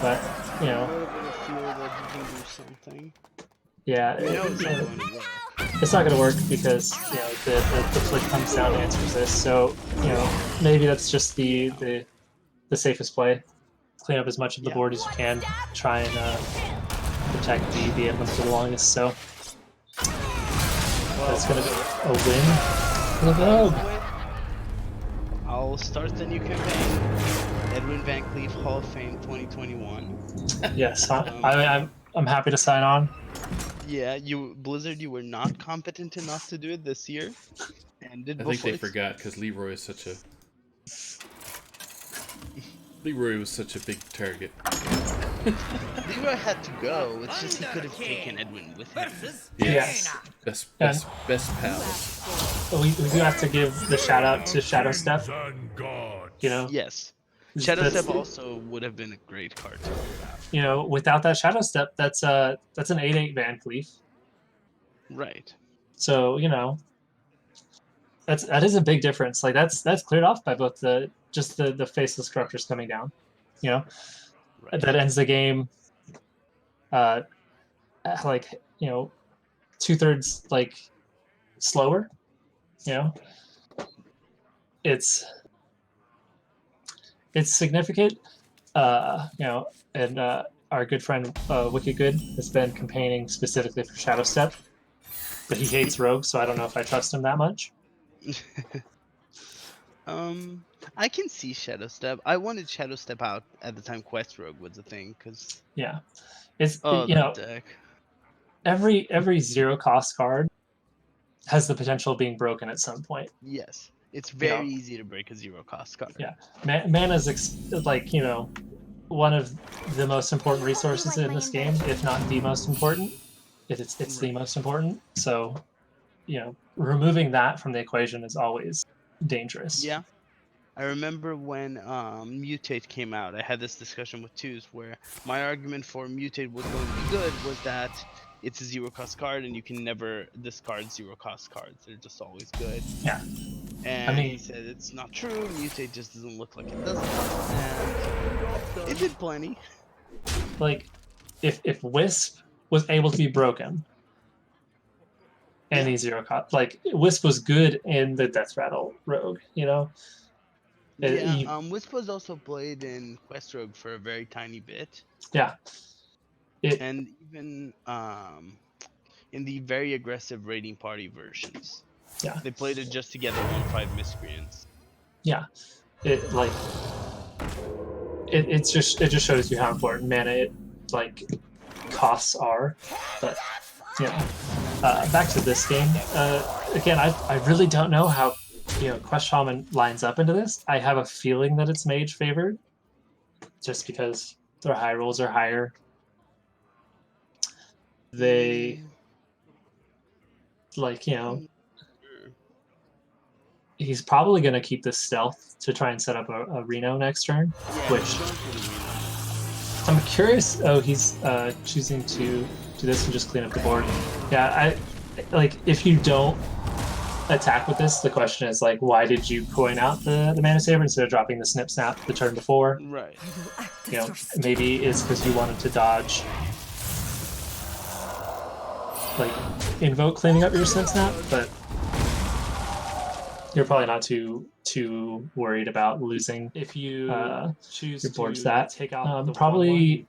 But, yeah, it's not going to work because, the flick comes down and answers this. So, maybe that's just the safest play. Clean up as much of the board as you can. Try and protect the emblem for the longest. So, that's going to be a win for the Vogue. I'll start the new campaign. Edwin Van Cleef Hall of Fame 2021. Yes, I'm happy to sign on. Yeah, Blizzard, you were not competent enough to do it this year. I think they forgot because Leroy is such a Leroy was such a big target. Leroy had to go. It's just he could have taken Edwin with him. Yes. Best pals. We do have to give the shout out to Shadow Step. You know, Yes. That's- Shadow Step also would have been a great card to have. you know, without that Shadow Step, that's an 8/8 Van Cleef. Right. So you know, that is a big difference. Like that's cleared off by both the faceless corruptors coming down. You know, Right. that ends the game. Like you know, 2/3 like slower. You know, it's significant. You know, and our good friend Wicked Good has been campaigning specifically for Shadow Step, but he hates Rogue, so I don't know if I trust him that much. I can see Shadow Step. I wanted Shadow Step out at the time Quest Rogue was a thing, because Yeah, it's oh, you know, that deck. every zero cost card has the potential of being broken at some point. Yes, it's You very know, easy to break a zero cost card. yeah, mana's like you know one of the most important resources in this game, if not the most important. It's the Right. most important. So you know, removing that from the equation is always dangerous. Yeah. I remember when Mutate came out, I had this discussion with Twos where my argument for Mutate was going to be good was that it's a zero cost card and you can never discard zero cost cards. They're just always good. Yeah. And mean- he said it's not true. Mutate just doesn't look like it doesn't. And it did plenty. Like if Wisp was able to be broken and Yeah. the zero cost, like Wisp was good in the Death Rattle Rogue, you know. Yeah, Wisp was also played in Quest Rogue for a very tiny bit. Yeah. And even in the very aggressive raiding party versions. Yeah. They played it just together on 5 miscreants. Yeah. It just shows you how important mana it like costs are. But you know, back to this game. Again, I really don't know how you know Quest Shaman lines up into this. I have a feeling that it's mage favored, just because their high rolls are higher. They like you know he's probably going to keep this stealth to try and set up a Reno next turn, which I'm curious. Oh, he's choosing to do this and just clean up the board. Yeah, I like if you don't attack with this, the question is like, why did you coin out the mana saber instead of dropping the snip snap the turn before? Right. You know, maybe it's because you wanted to dodge, like invoke cleaning up your snip snap, but you're probably not too worried about losing if you choose your board's that. Take out the probably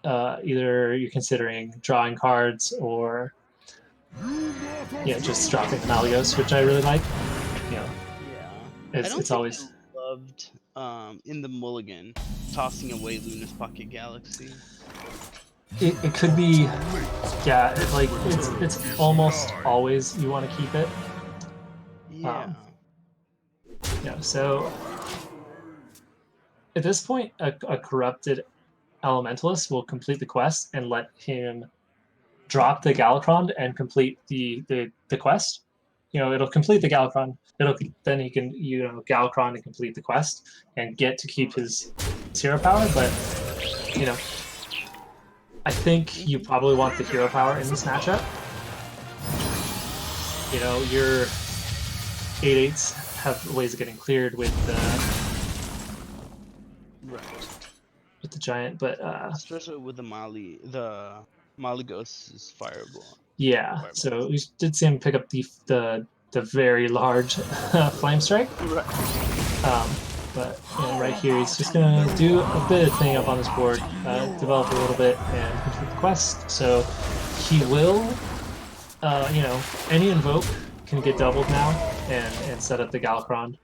either you're considering drawing cards or just dropping the Malagos, which I really like. You know, Yeah. it's always I loved in the mulligan tossing away Luna's Pocket Galaxy. it could be like it's almost always you want to keep it. Yeah. Yeah, so at this point, a corrupted elementalist will complete the quest and let him drop the Galakron and complete the quest. You know, it'll complete the Galakron. Then he can Galakron and complete the quest and get to keep his hero power. But you know, I think you probably want the hero power in this matchup. You know, your 8/8s have ways of getting cleared with the giant, but especially with the Malagos' fireball. Yeah, so we did see him pick up the very large flame strike. Right. But right here, he's just gonna do a bit of cleaning up on his board, develop a little bit, and complete the quest. So he will, any invoke can get doubled now and set up the Galakron.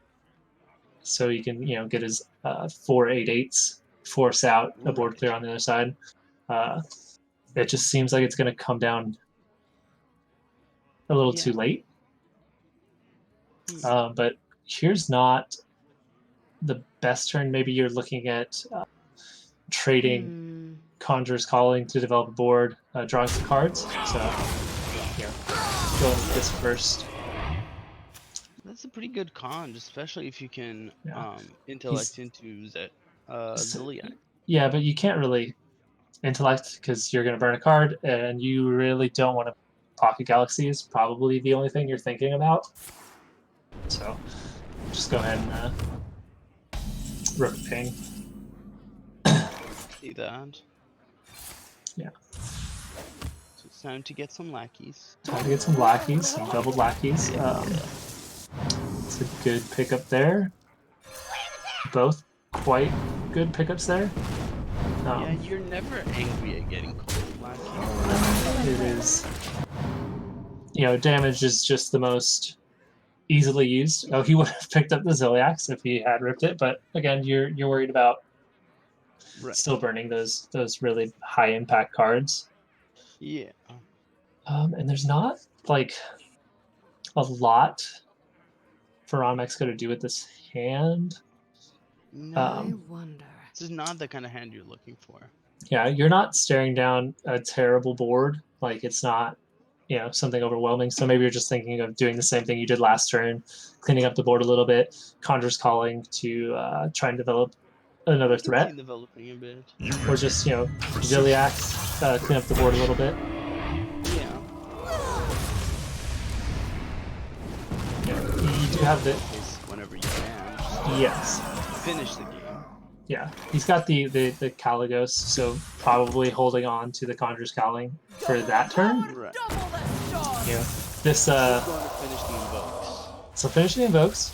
So you can get his 4 8/8s force out a board clear on the other side. It just seems like it's going to come down a little too late. But here's not the best turn. Maybe you're looking at trading Conjurer's Calling to develop a board, drawing some cards. So, going with this first. That's a pretty good con, especially if you can Yeah. intellect into Ziliac. Yeah, but you can't really intellect because you're going to burn a card, and you really don't want to. Pocket Galaxy is probably the only thing you're thinking about. So, just go ahead and rip a ping. See that? Yeah. So it's time to get some lackeys. Time to get some lackeys, some doubled lackeys. It's a good pickup there. Both quite good pickups there. Yeah, you're never angry at getting cold lackeys. It is. Damage is just the most easily used. Oh, he would have picked up the Ziliacs if he had ripped it, but again, you're worried about still burning those really high impact cards. Yeah. And there's not like a lot for Ron Mexico to do with this hand. I wonder. This is not the kind of hand you're looking for. Yeah, you're not staring down a terrible board. Like, it's not, something overwhelming. So maybe you're just thinking of doing the same thing you did last turn, cleaning up the board a little bit, Conjurer's Calling to try and develop another threat. Developing a bit. Or just, Ziliacs, clean up the board a little bit. Yeah. You do have the... Whenever you can. Yes. Finish the game. Yeah, he's got the Caligos, so probably holding on to the Conjurer's Calling for that turn. Right. Yeah. This Going to finish the invokes. So finish the invokes.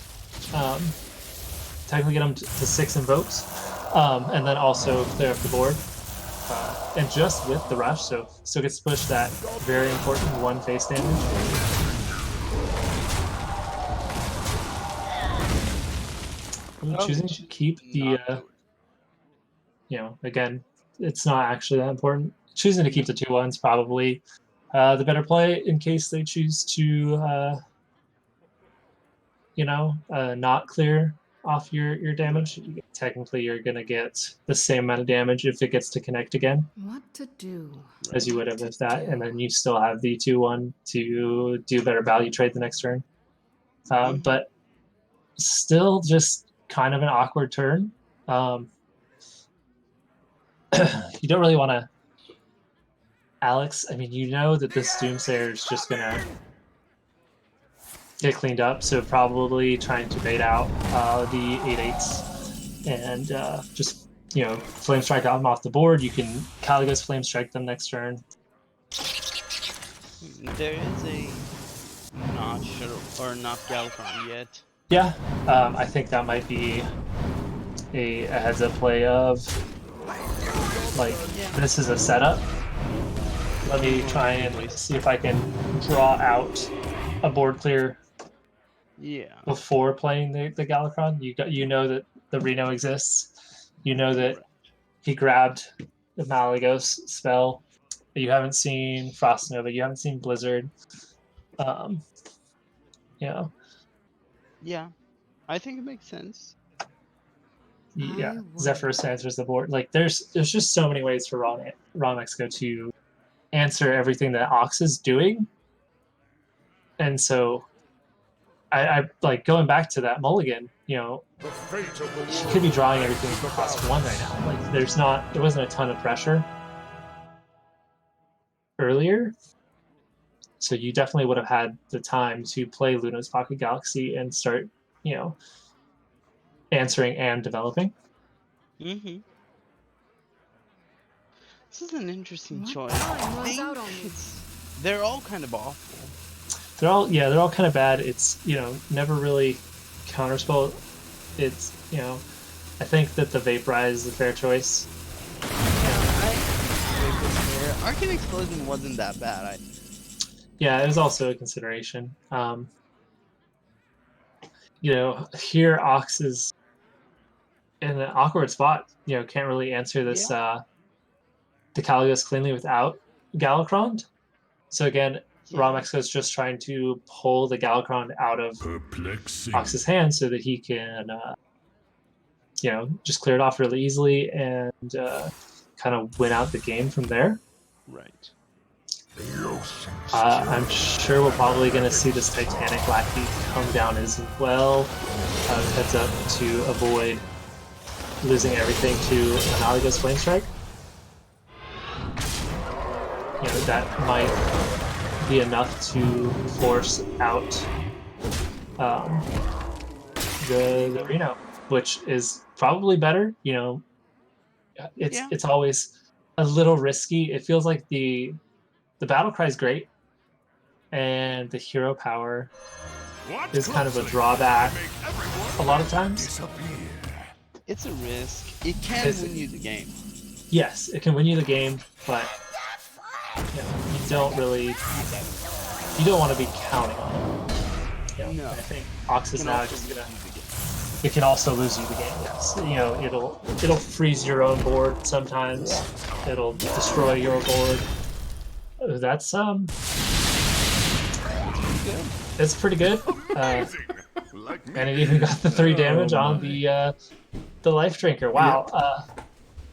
Technically get him to 6 invokes, and then also clear up the board. And just with the rush, so still gets to push that very important 1 face damage. I'm choosing to keep the, again, it's not actually that important. Choosing to keep the 2/1s probably the better play in case they choose to, not clear off your damage. Technically, you're going to get the same amount of damage if it gets to connect again. What to do? As you would have with that, and then you still have the 2/1 to do better value trade the next turn. But still just kind of an awkward turn. You don't really want to... Alex, I mean, that this Doomsayer is just going to get cleaned up, so probably trying to bait out the 8/8s and just, Flame Strike them off the board. You can Caligos Flame Strike them next turn. There is a not Galacron yet. Yeah, I think that might be a heads-up play of, like, this is a setup. Let me try and see if I can draw out a board clear before playing the Galacron. You know that the Reno exists. You know that he grabbed the Malagos spell. You haven't seen Frost Nova. You haven't seen Blizzard. Yeah, I think it makes sense. Yeah, Zephyrus answers the board. Like, there's just so many ways for Ron Mexico to answer everything that Ox is doing. And so I like going back to that mulligan, he could be drawing everything for +1 right now. Like, there wasn't a ton of pressure earlier. So you definitely would have had the time to play Luna's Pocket Galaxy and start, answering and developing. Mm-hmm. This is an interesting choice. They're all kind of awful. They're all kind of bad. It's, never really counterspell. It's, I think that the Vaporize is the fair choice. Arcane Explosion wasn't that bad. Yeah, it was also a consideration. Here Ox is in an awkward spot. Can't really answer this the Caligos cleanly without Galacron. So again, Ron Mexico is just trying to pull the Galacron out of Ox's hand so that he can just clear it off really easily and kind of win out the game from there. Right. I'm sure we're probably going to see this Titanic Lackey come down as well. Heads up to avoid losing everything to Analogous Flame Strike. That might be enough to force out the Reno, which is probably better. It's always a little risky. It feels like the battle cry is great, and the hero power is kind of a drawback a lot of times. It's a risk. It can win you the game. Yes, it can win you the game, but you don't want to be counting on it. No. I think Ox is now just gonna. It can also lose you the game. Yes, it'll freeze your own board sometimes. It'll destroy your board. That's it's pretty good. And it even got the 3 damage on the life drinker. Wow.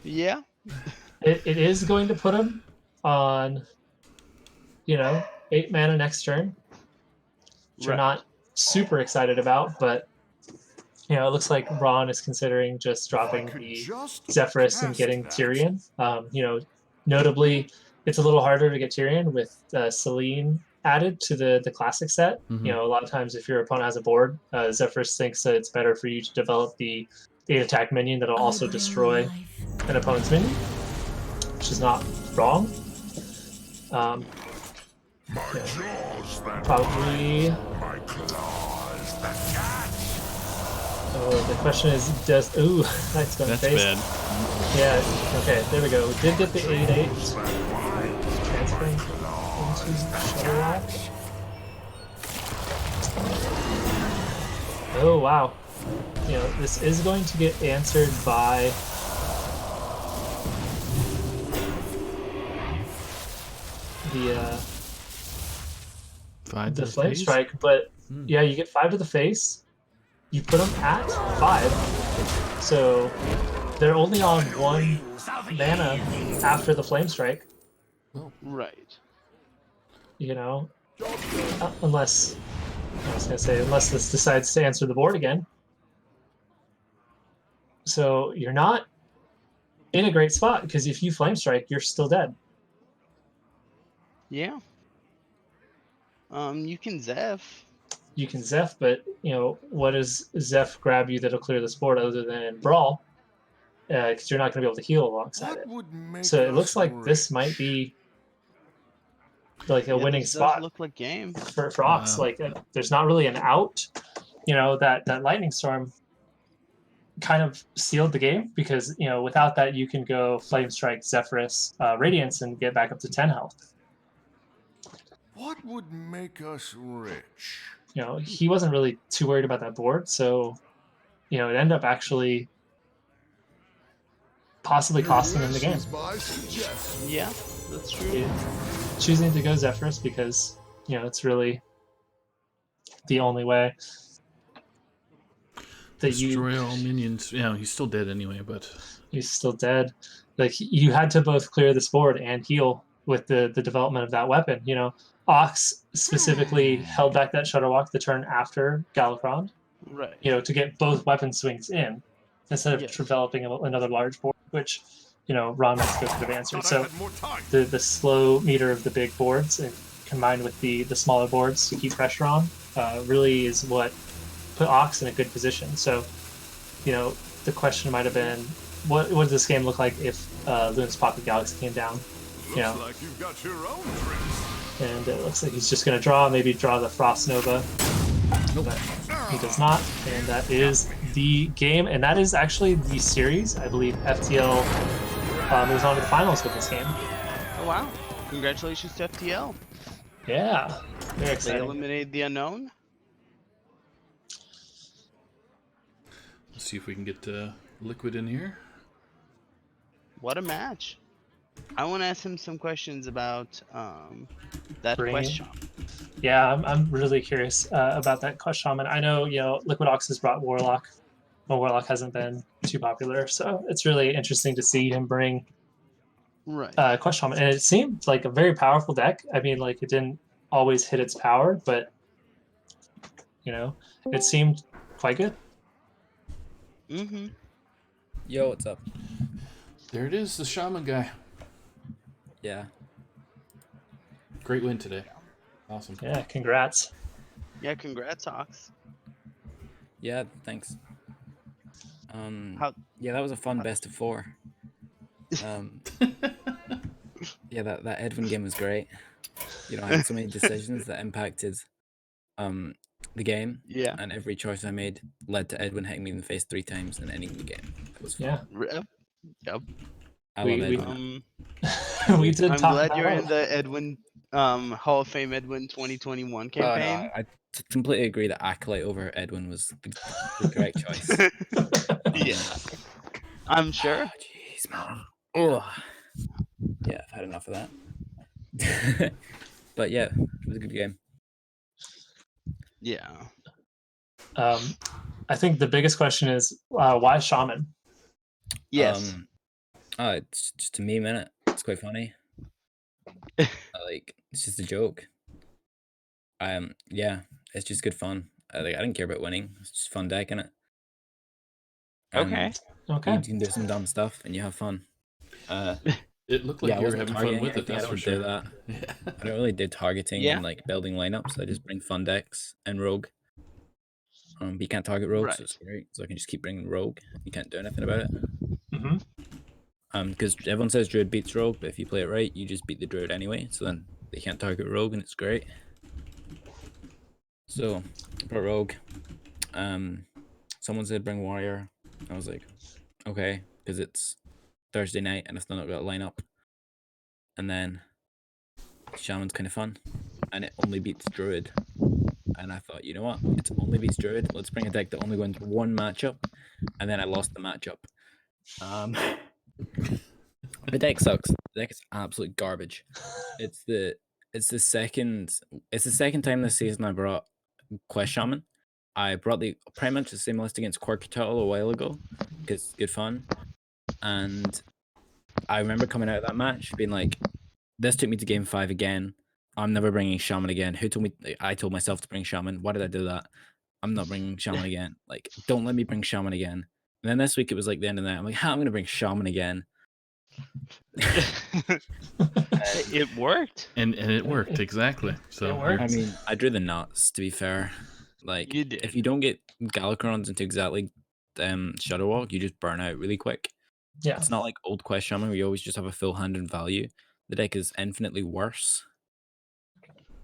Yeah. It is going to put him on 8 mana next turn, which we're not super excited about, but it looks like Ron is considering just dropping the Zephyrus and getting Tyrion. Notably, it's a little harder to get Tyrion with Selene added to the classic set. A lot of times if your opponent has a board, Zephyrus thinks that it's better for you to develop the 8 attack minion that'll also destroy an opponent's minion, which is not wrong. Probably. Oh, the question is, ooh, that's going to face. Bad. Yeah, okay, there we go. We did get the 8/8. Transferring into Shutterlock. Oh, wow. This is going to get answered by the Flame Strike, but yeah, you get 5 to the face. You put them at 5, so they're only on 1 mana after the Flame Strike. Right. Unless this decides to answer the board again. So you're not in a great spot, because if you Flame Strike, you're still dead. Yeah. You can Zeph. You can Zeph, but what does Zeph grab you that'll clear this board other than Brawl? Because you're not going to be able to heal alongside it. So it looks like this might be like a winning spot. Look like game for Ox. Wow. Like there's not really an out. That Lightning Storm kind of sealed the game, because without that you can go Flame Strike, Zephyrus, Radiance, and get back up to 10 health. What would make us rich? He wasn't really too worried about that board, so it ended up actually possibly costing him the game. Yeah, that's true. Choosing to go Zephyrus because it's really the only way that destroy all minions. Yeah, he's still dead anyway, but he's still dead. Like, you had to both clear this board and heal with the development of that weapon. Ox specifically held back that Shutterwalk the turn after Galakron, right? To get both weapon swings in instead of developing another large board, which Ron Mexico could have answered. So the slow meter of the big boards and combined with the smaller boards to keep pressure on really is what put Ox in a good position. So the question might have been, what does this game look like if Luna's Pocket Galaxy came down? Looks like you've got your own tricks. And it looks like he's just going to maybe draw the Frost Nova. Nope. But he does not, and that is the game. And that is actually the series. I believe FTL moves on to the finals with this game. Oh, wow. Congratulations to FTL. Yeah, very exciting. They eliminated the unknown. Let's see if we can get Liquid in here. What a match. I want to ask him some questions about that question. Yeah, I'm really curious about that question. And I know, Liquid Ox has brought Warlock well, Warlock hasn't been too popular, so it's really interesting to see him bring Right. Quest Shaman, and it seemed like a very powerful deck. I mean, like it didn't always hit its power, but you know, it seemed quite good. Mm-hmm. Yo, what's up? There it is, the shaman guy. Yeah. Great win today. Awesome. Yeah, congrats. Yeah, congrats, Ox. Yeah, thanks. How- Yeah, that was a fun best of 4. Yeah, that Edwin game was great. You know, I had so many decisions that impacted the game, Yeah. and every choice I made led to Edwin hitting me in the face 3 times and ending the game. That was fun. Yeah, Yep. I We- love we- Edwin. we did I'm talk glad about you're it. in the Edwin Hall of Fame Edwin 2021 No, campaign. I completely agree that Acolyte over Edwin was the correct choice. Yeah. I'm sure. Jeez, man. Oh. Yeah, I've had enough of that. But yeah, it was a good game. Yeah. I think the biggest question is why Shaman? Yes. It's just a meme, innit? It's quite funny. Like, it's just a joke. Yeah, it's just good fun. I didn't care about winning. It's just fun deck, innit? Okay. Okay. You can do some dumb stuff and you have fun. It looked like Yeah, I you were wasn't having fun targeting with it, anything, I that's for don't sure. do that. Yeah. I don't really do targeting Yeah. and like building lineups. I just bring fun decks and rogue. But you can't target rogue, so Right. it's great. So I can just keep bringing rogue. You can't do anything about it. Mm-hmm. Because everyone says druid beats rogue, but if you play it right, you just beat the druid anyway. So then they can't target rogue, and it's great. So, for rogue, someone said bring warrior. I was like, okay, because it's Thursday night and I've still not got a lineup. And then shaman's kind of fun, and it only beats druid. And I thought, you know what? It's only beats druid. Let's bring a deck that only wins one matchup. And then I lost the matchup. The deck sucks. The deck is absolute garbage. It's the second time this season I brought Quest Shaman. I brought pretty much the same list against Quirky Turtle a while ago because good fun. And I remember coming out of that match being like, this took me to game 5 again. I'm never bringing Shaman again. Who told me? I told myself to bring Shaman. Why did I do that? I'm not bringing Shaman again. Like, don't let me bring Shaman again. And then this week it was like the end of the night. I'm like, I'm going to bring Shaman again. It worked. And it worked, exactly. So It worked. I mean, I drew the nuts, to be fair. Like, You did. if you don't get Galacrons into exactly Shadowwalk, you just burn out really quick. Yeah. It's not like old Quest Shaman where you always just have a full hand and value. The deck is infinitely worse.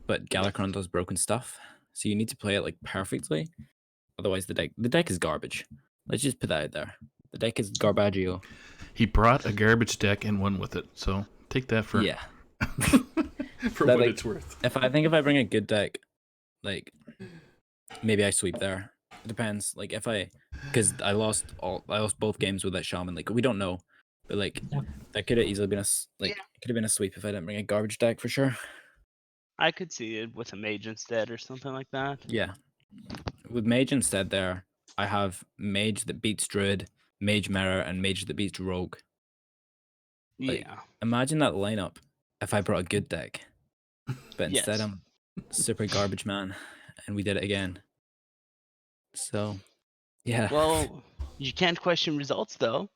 But Galacron does broken stuff. So you need to play it like perfectly. Otherwise the deck is garbage. Let's just put that out there. The deck is garbaggio. he brought a garbage deck and won with it. So take that for Yeah. for That, what like, it's worth. If I bring a good deck, like maybe I sweep there. It depends. Like because I lost both games with that shaman. Like we don't know, but like Yeah. that could have easily been it could have been a sweep if I didn't bring a garbage deck for sure. I could see it with a mage instead or something like that. Yeah, with mage instead there, I have mage that beats druid, mage mirror, and mage that beats rogue. Like, Yeah. imagine that lineup if I brought a good deck, but instead Yes. I'm super garbage man, and we did it again. So, yeah. Well, you can't question results though.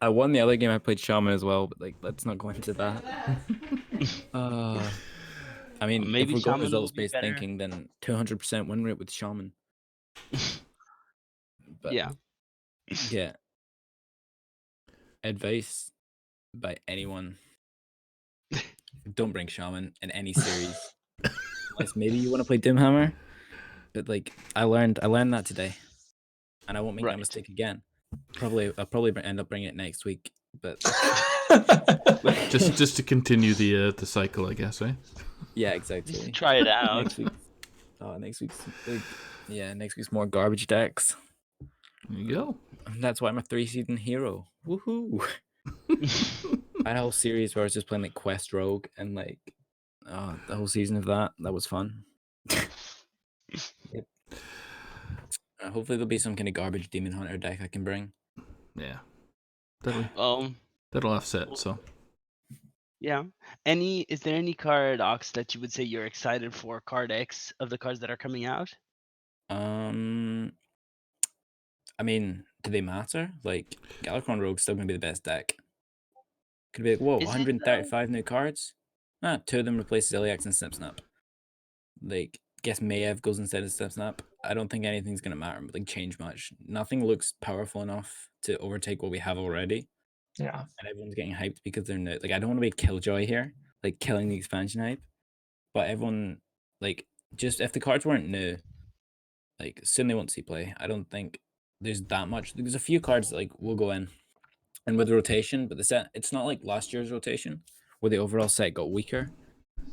I won the other game. I played shaman as well, but like, let's not go into that. I mean, Maybe if we're going shaman will results be based better. thinking, then 200% win rate with shaman. But Yeah. yeah. Advice by anyone: don't bring shaman in any series. Unless maybe you want to play Doomhammer. But like, I learned that today, and I won't make that Right. mistake again. I'll probably end up bringing it next week. But just to continue the cycle, I guess, right? yeah, Just exactly. try it out. Next week's next week's more garbage decks. There you go. And that's why I'm a 3-season hero. Woohoo! I had a whole series where I was just playing like Quest Rogue and like the whole season of that. That was fun. Yep. Hopefully there'll be some kind of garbage demon hunter deck I can bring. Yeah. That'll Um, offset. So yeah. Is there any card, Ox, that you would say you're excited for? Card X of the cards that are coming out? I mean, do they matter? Like, Galakrond Rogue's still gonna be the best deck. Could be like, whoa, Is it, 135 new cards? Ah, 2 of them replace Ziliax and Snip Snap. Like, guess Mayev goes instead of Snip Snap. I don't think anything's gonna matter, like change much. Nothing looks powerful enough to overtake what we have already. Yeah. And everyone's getting hyped because they're new. Like, I don't want to be a killjoy here, like killing the expansion hype. But everyone, like, just if the cards weren't new, like soon they won't see play. I don't think there's that much. There's a few cards that, like, will go in and with rotation, but the set, it's not like last year's rotation where the overall set got weaker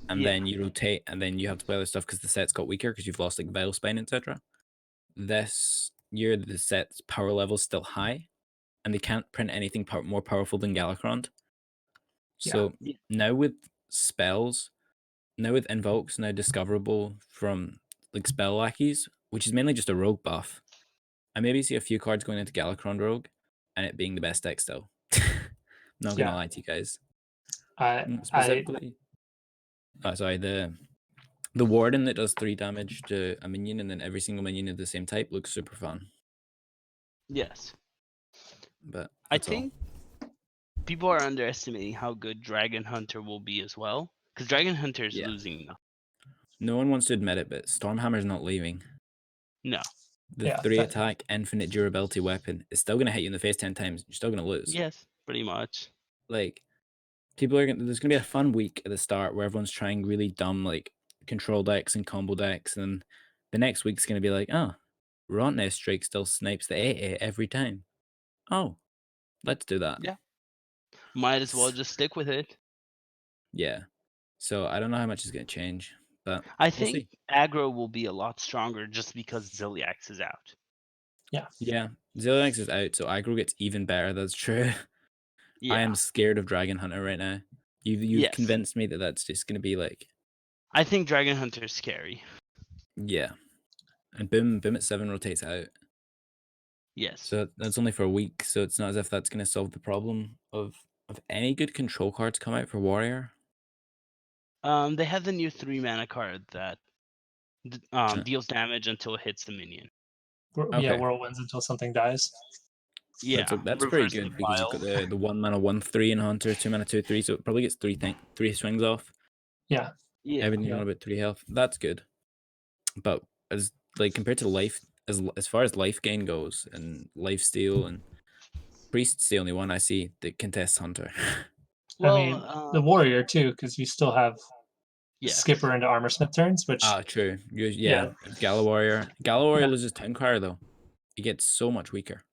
and then you rotate and then you have to play other stuff because the set's got weaker because you've lost like Veil Spine, etc. This year the set's power level's still high and they can't print anything more powerful than Galakrond. So now with spells, now with invokes now discoverable from like spell lackeys, which is mainly just a rogue buff, I maybe see a few cards going into Galakrond Rogue and it being the best deck still. Not gonna lie to you guys. Specifically, sorry, the warden that does 3 damage to a minion and then every single minion of the same type looks super fun. Yes. But I think people are underestimating how good Dragon Hunter will be as well. Because Dragon Hunter is losing now. No one wants to admit it, but Stormhammer's not leaving. No. The 3 attack, infinite durability weapon is still going to hit you in the face 10 times. You're still going to lose. Yes, pretty much. Like, people are there's going to be a fun week at the start where everyone's trying really dumb, like, control decks and combo decks. And the next week's going to be like, oh, Rottnest Strike still snipes the 8/8 every time. Oh, let's do that. Yeah. Might as well just stick with it. Yeah. So I don't know how much is going to change, but I think aggro will be a lot stronger just because Ziliax is out. Yeah. Yeah. Ziliax is out, so aggro gets even better. That's true. Yeah. I am scared of Dragon Hunter right now. You've convinced me that that's just going to be like. I think Dragon Hunter is scary. Yeah. And boom at 7 rotates out. Yes. So that's only for a week, so it's not as if that's going to solve the problem of any good control cards come out for Warrior. They have the new 3 mana card that deals damage until it hits the minion. Yeah, whirlwinds until something dies. Yeah, that's pretty good because you've got the 1 mana 1/3 in Hunter, 2 mana 2/3, so it probably gets 3 swings off. Yeah. Everything on about 3 health. That's good. But as like compared to life, as far as life gain goes, and life steal and priest's the only one I see that contests Hunter. Well, I mean, the warrior too, because you still have skipper into armor smith turns, which true. Gala Warrior loses Town Crier though. It gets so much weaker.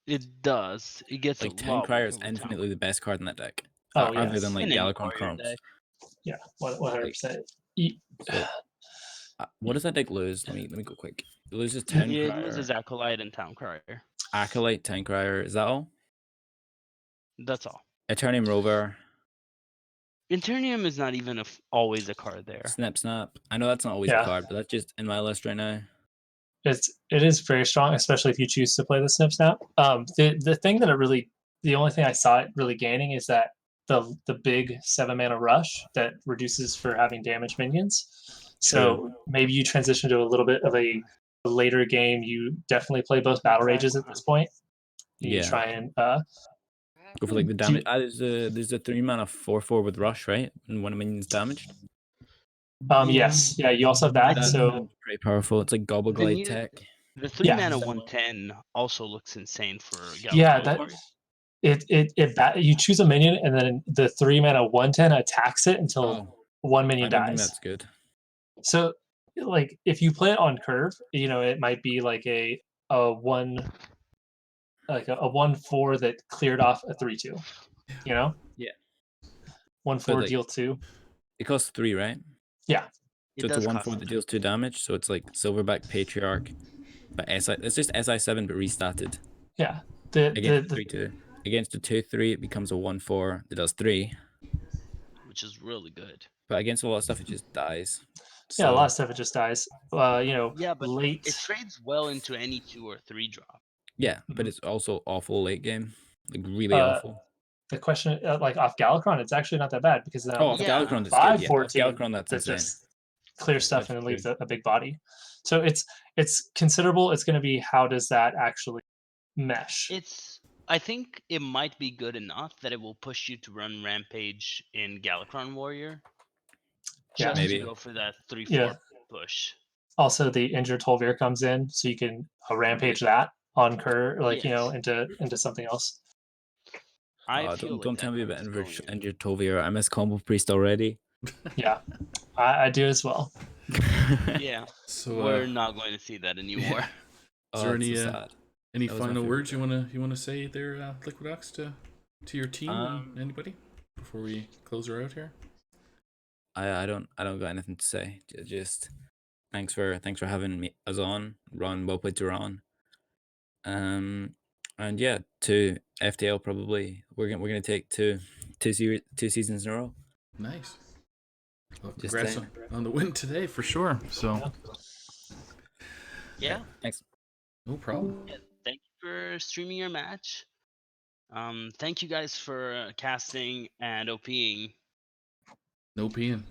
It does. It gets like Town Crier is infinitely the best card in that deck. Oh, other than like Galakrond Chromes. Yeah, 100%. What does that deck lose? Let me go quick. It loses Town Crier. It loses Acolyte and Town Crier. Acolyte, Town Crier. Is that all? That's all. Eternium Rover. Eternium is not even always a card there. Snip Snap. I know that's not always a card, but that's just in my list right now. It is very strong, especially if you choose to play the Snip Snap. The thing that the only thing I saw it really gaining is that the big 7 mana rush that reduces for having damage minions. So maybe you transition to a little bit of a later game. You definitely play both battle rages at this point. You try and go for like the damage. There's a 3 mana 4/4 with rush, right? And when a minion's damaged. Yes. Yeah, you also have that. That's so pretty powerful. It's like Gobble Glide tech. The 3 mana 1/10 also looks insane for you choose a minion and then the 3 mana 1/10 attacks it until one minion dies. I think that's good. So like if you play it on curve, it might be like a 1 like a 1/4 that cleared off a 3/2. Yeah. 1/4 deal 2. It costs 3, right? Yeah. So it's a 1/4 that deals 2 damage. So it's like Silverback Patriarch, but it's just SI7 but restarted. Yeah. Against 3/2. Against a 2/3, it becomes a 1/4 that does 3, which is really good. But against a lot of stuff, it just dies. Yeah, a So, lot of stuff it just dies. Yeah, but Late. it trades well into any 2 or 3 drop. yeah, but Mhm. it's also awful late game. Like, really Uh, awful. The question, like off Galakron, it's actually not that bad because Oh, off then Yeah. Galakron, it's good. Yeah, off 514 Galakron, that's that insane. just clear stuff That's and then true. leaves a big body. So it's considerable. It's going to be how does that actually mesh? I think it might be good enough that it will push you to run Rampage in Galakron Warrior. Yeah. Just Maybe. to go for that 3-4 Yeah. push. Also, the injured Tolvir comes in, so you can rampage that on Kerr, Yes. into something else. I feel Don't like tell that me card about is going in. injured Tovir. I miss Combo Priest already. Yeah, I do as well. Yeah. So, We're not going to see that anymore. yeah. Oh, Is there that's any so sad. any That was my final favorite words you wanna say there, Liquid Ox, to your team and Um, anybody before we close her out here? I don't got anything to say. Just thanks for having us on. Ron, well played to Ron. And yeah, to FTL probably we're gonna take two seasons in a row. Nice. Well, Just congrats saying. on the win today for sure. So Yeah. Thanks. no problem. Yeah, thank you for streaming your match. Thank you guys for casting and OPing. No peeing.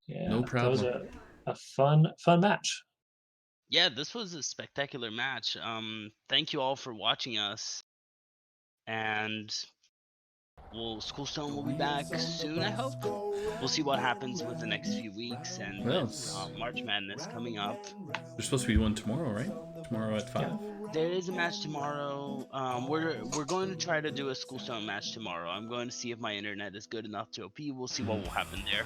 Yeah, No that was problem. a fun match. Yeah, this was a spectacular match. Thank you all for watching us. And Schoolstone will be back soon, I hope. We'll see what happens with the next few weeks and Well, with March Madness coming up. There's supposed to be one tomorrow, right? Tomorrow at 5. There is a match tomorrow. We're going to try to do a Schoolstone match tomorrow. I'm going to see if my internet is good enough to OP. We'll see what will happen there.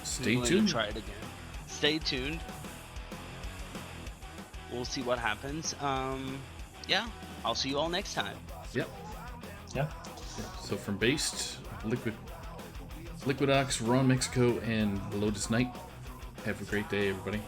Stay I'm going tuned. to try it again. Stay tuned. We'll see what happens. Yeah, I'll see you all next time. Yep. Yeah. So from Based, Liquid Ox, Ron Mexico, and LotusKnight. Have a great day, everybody.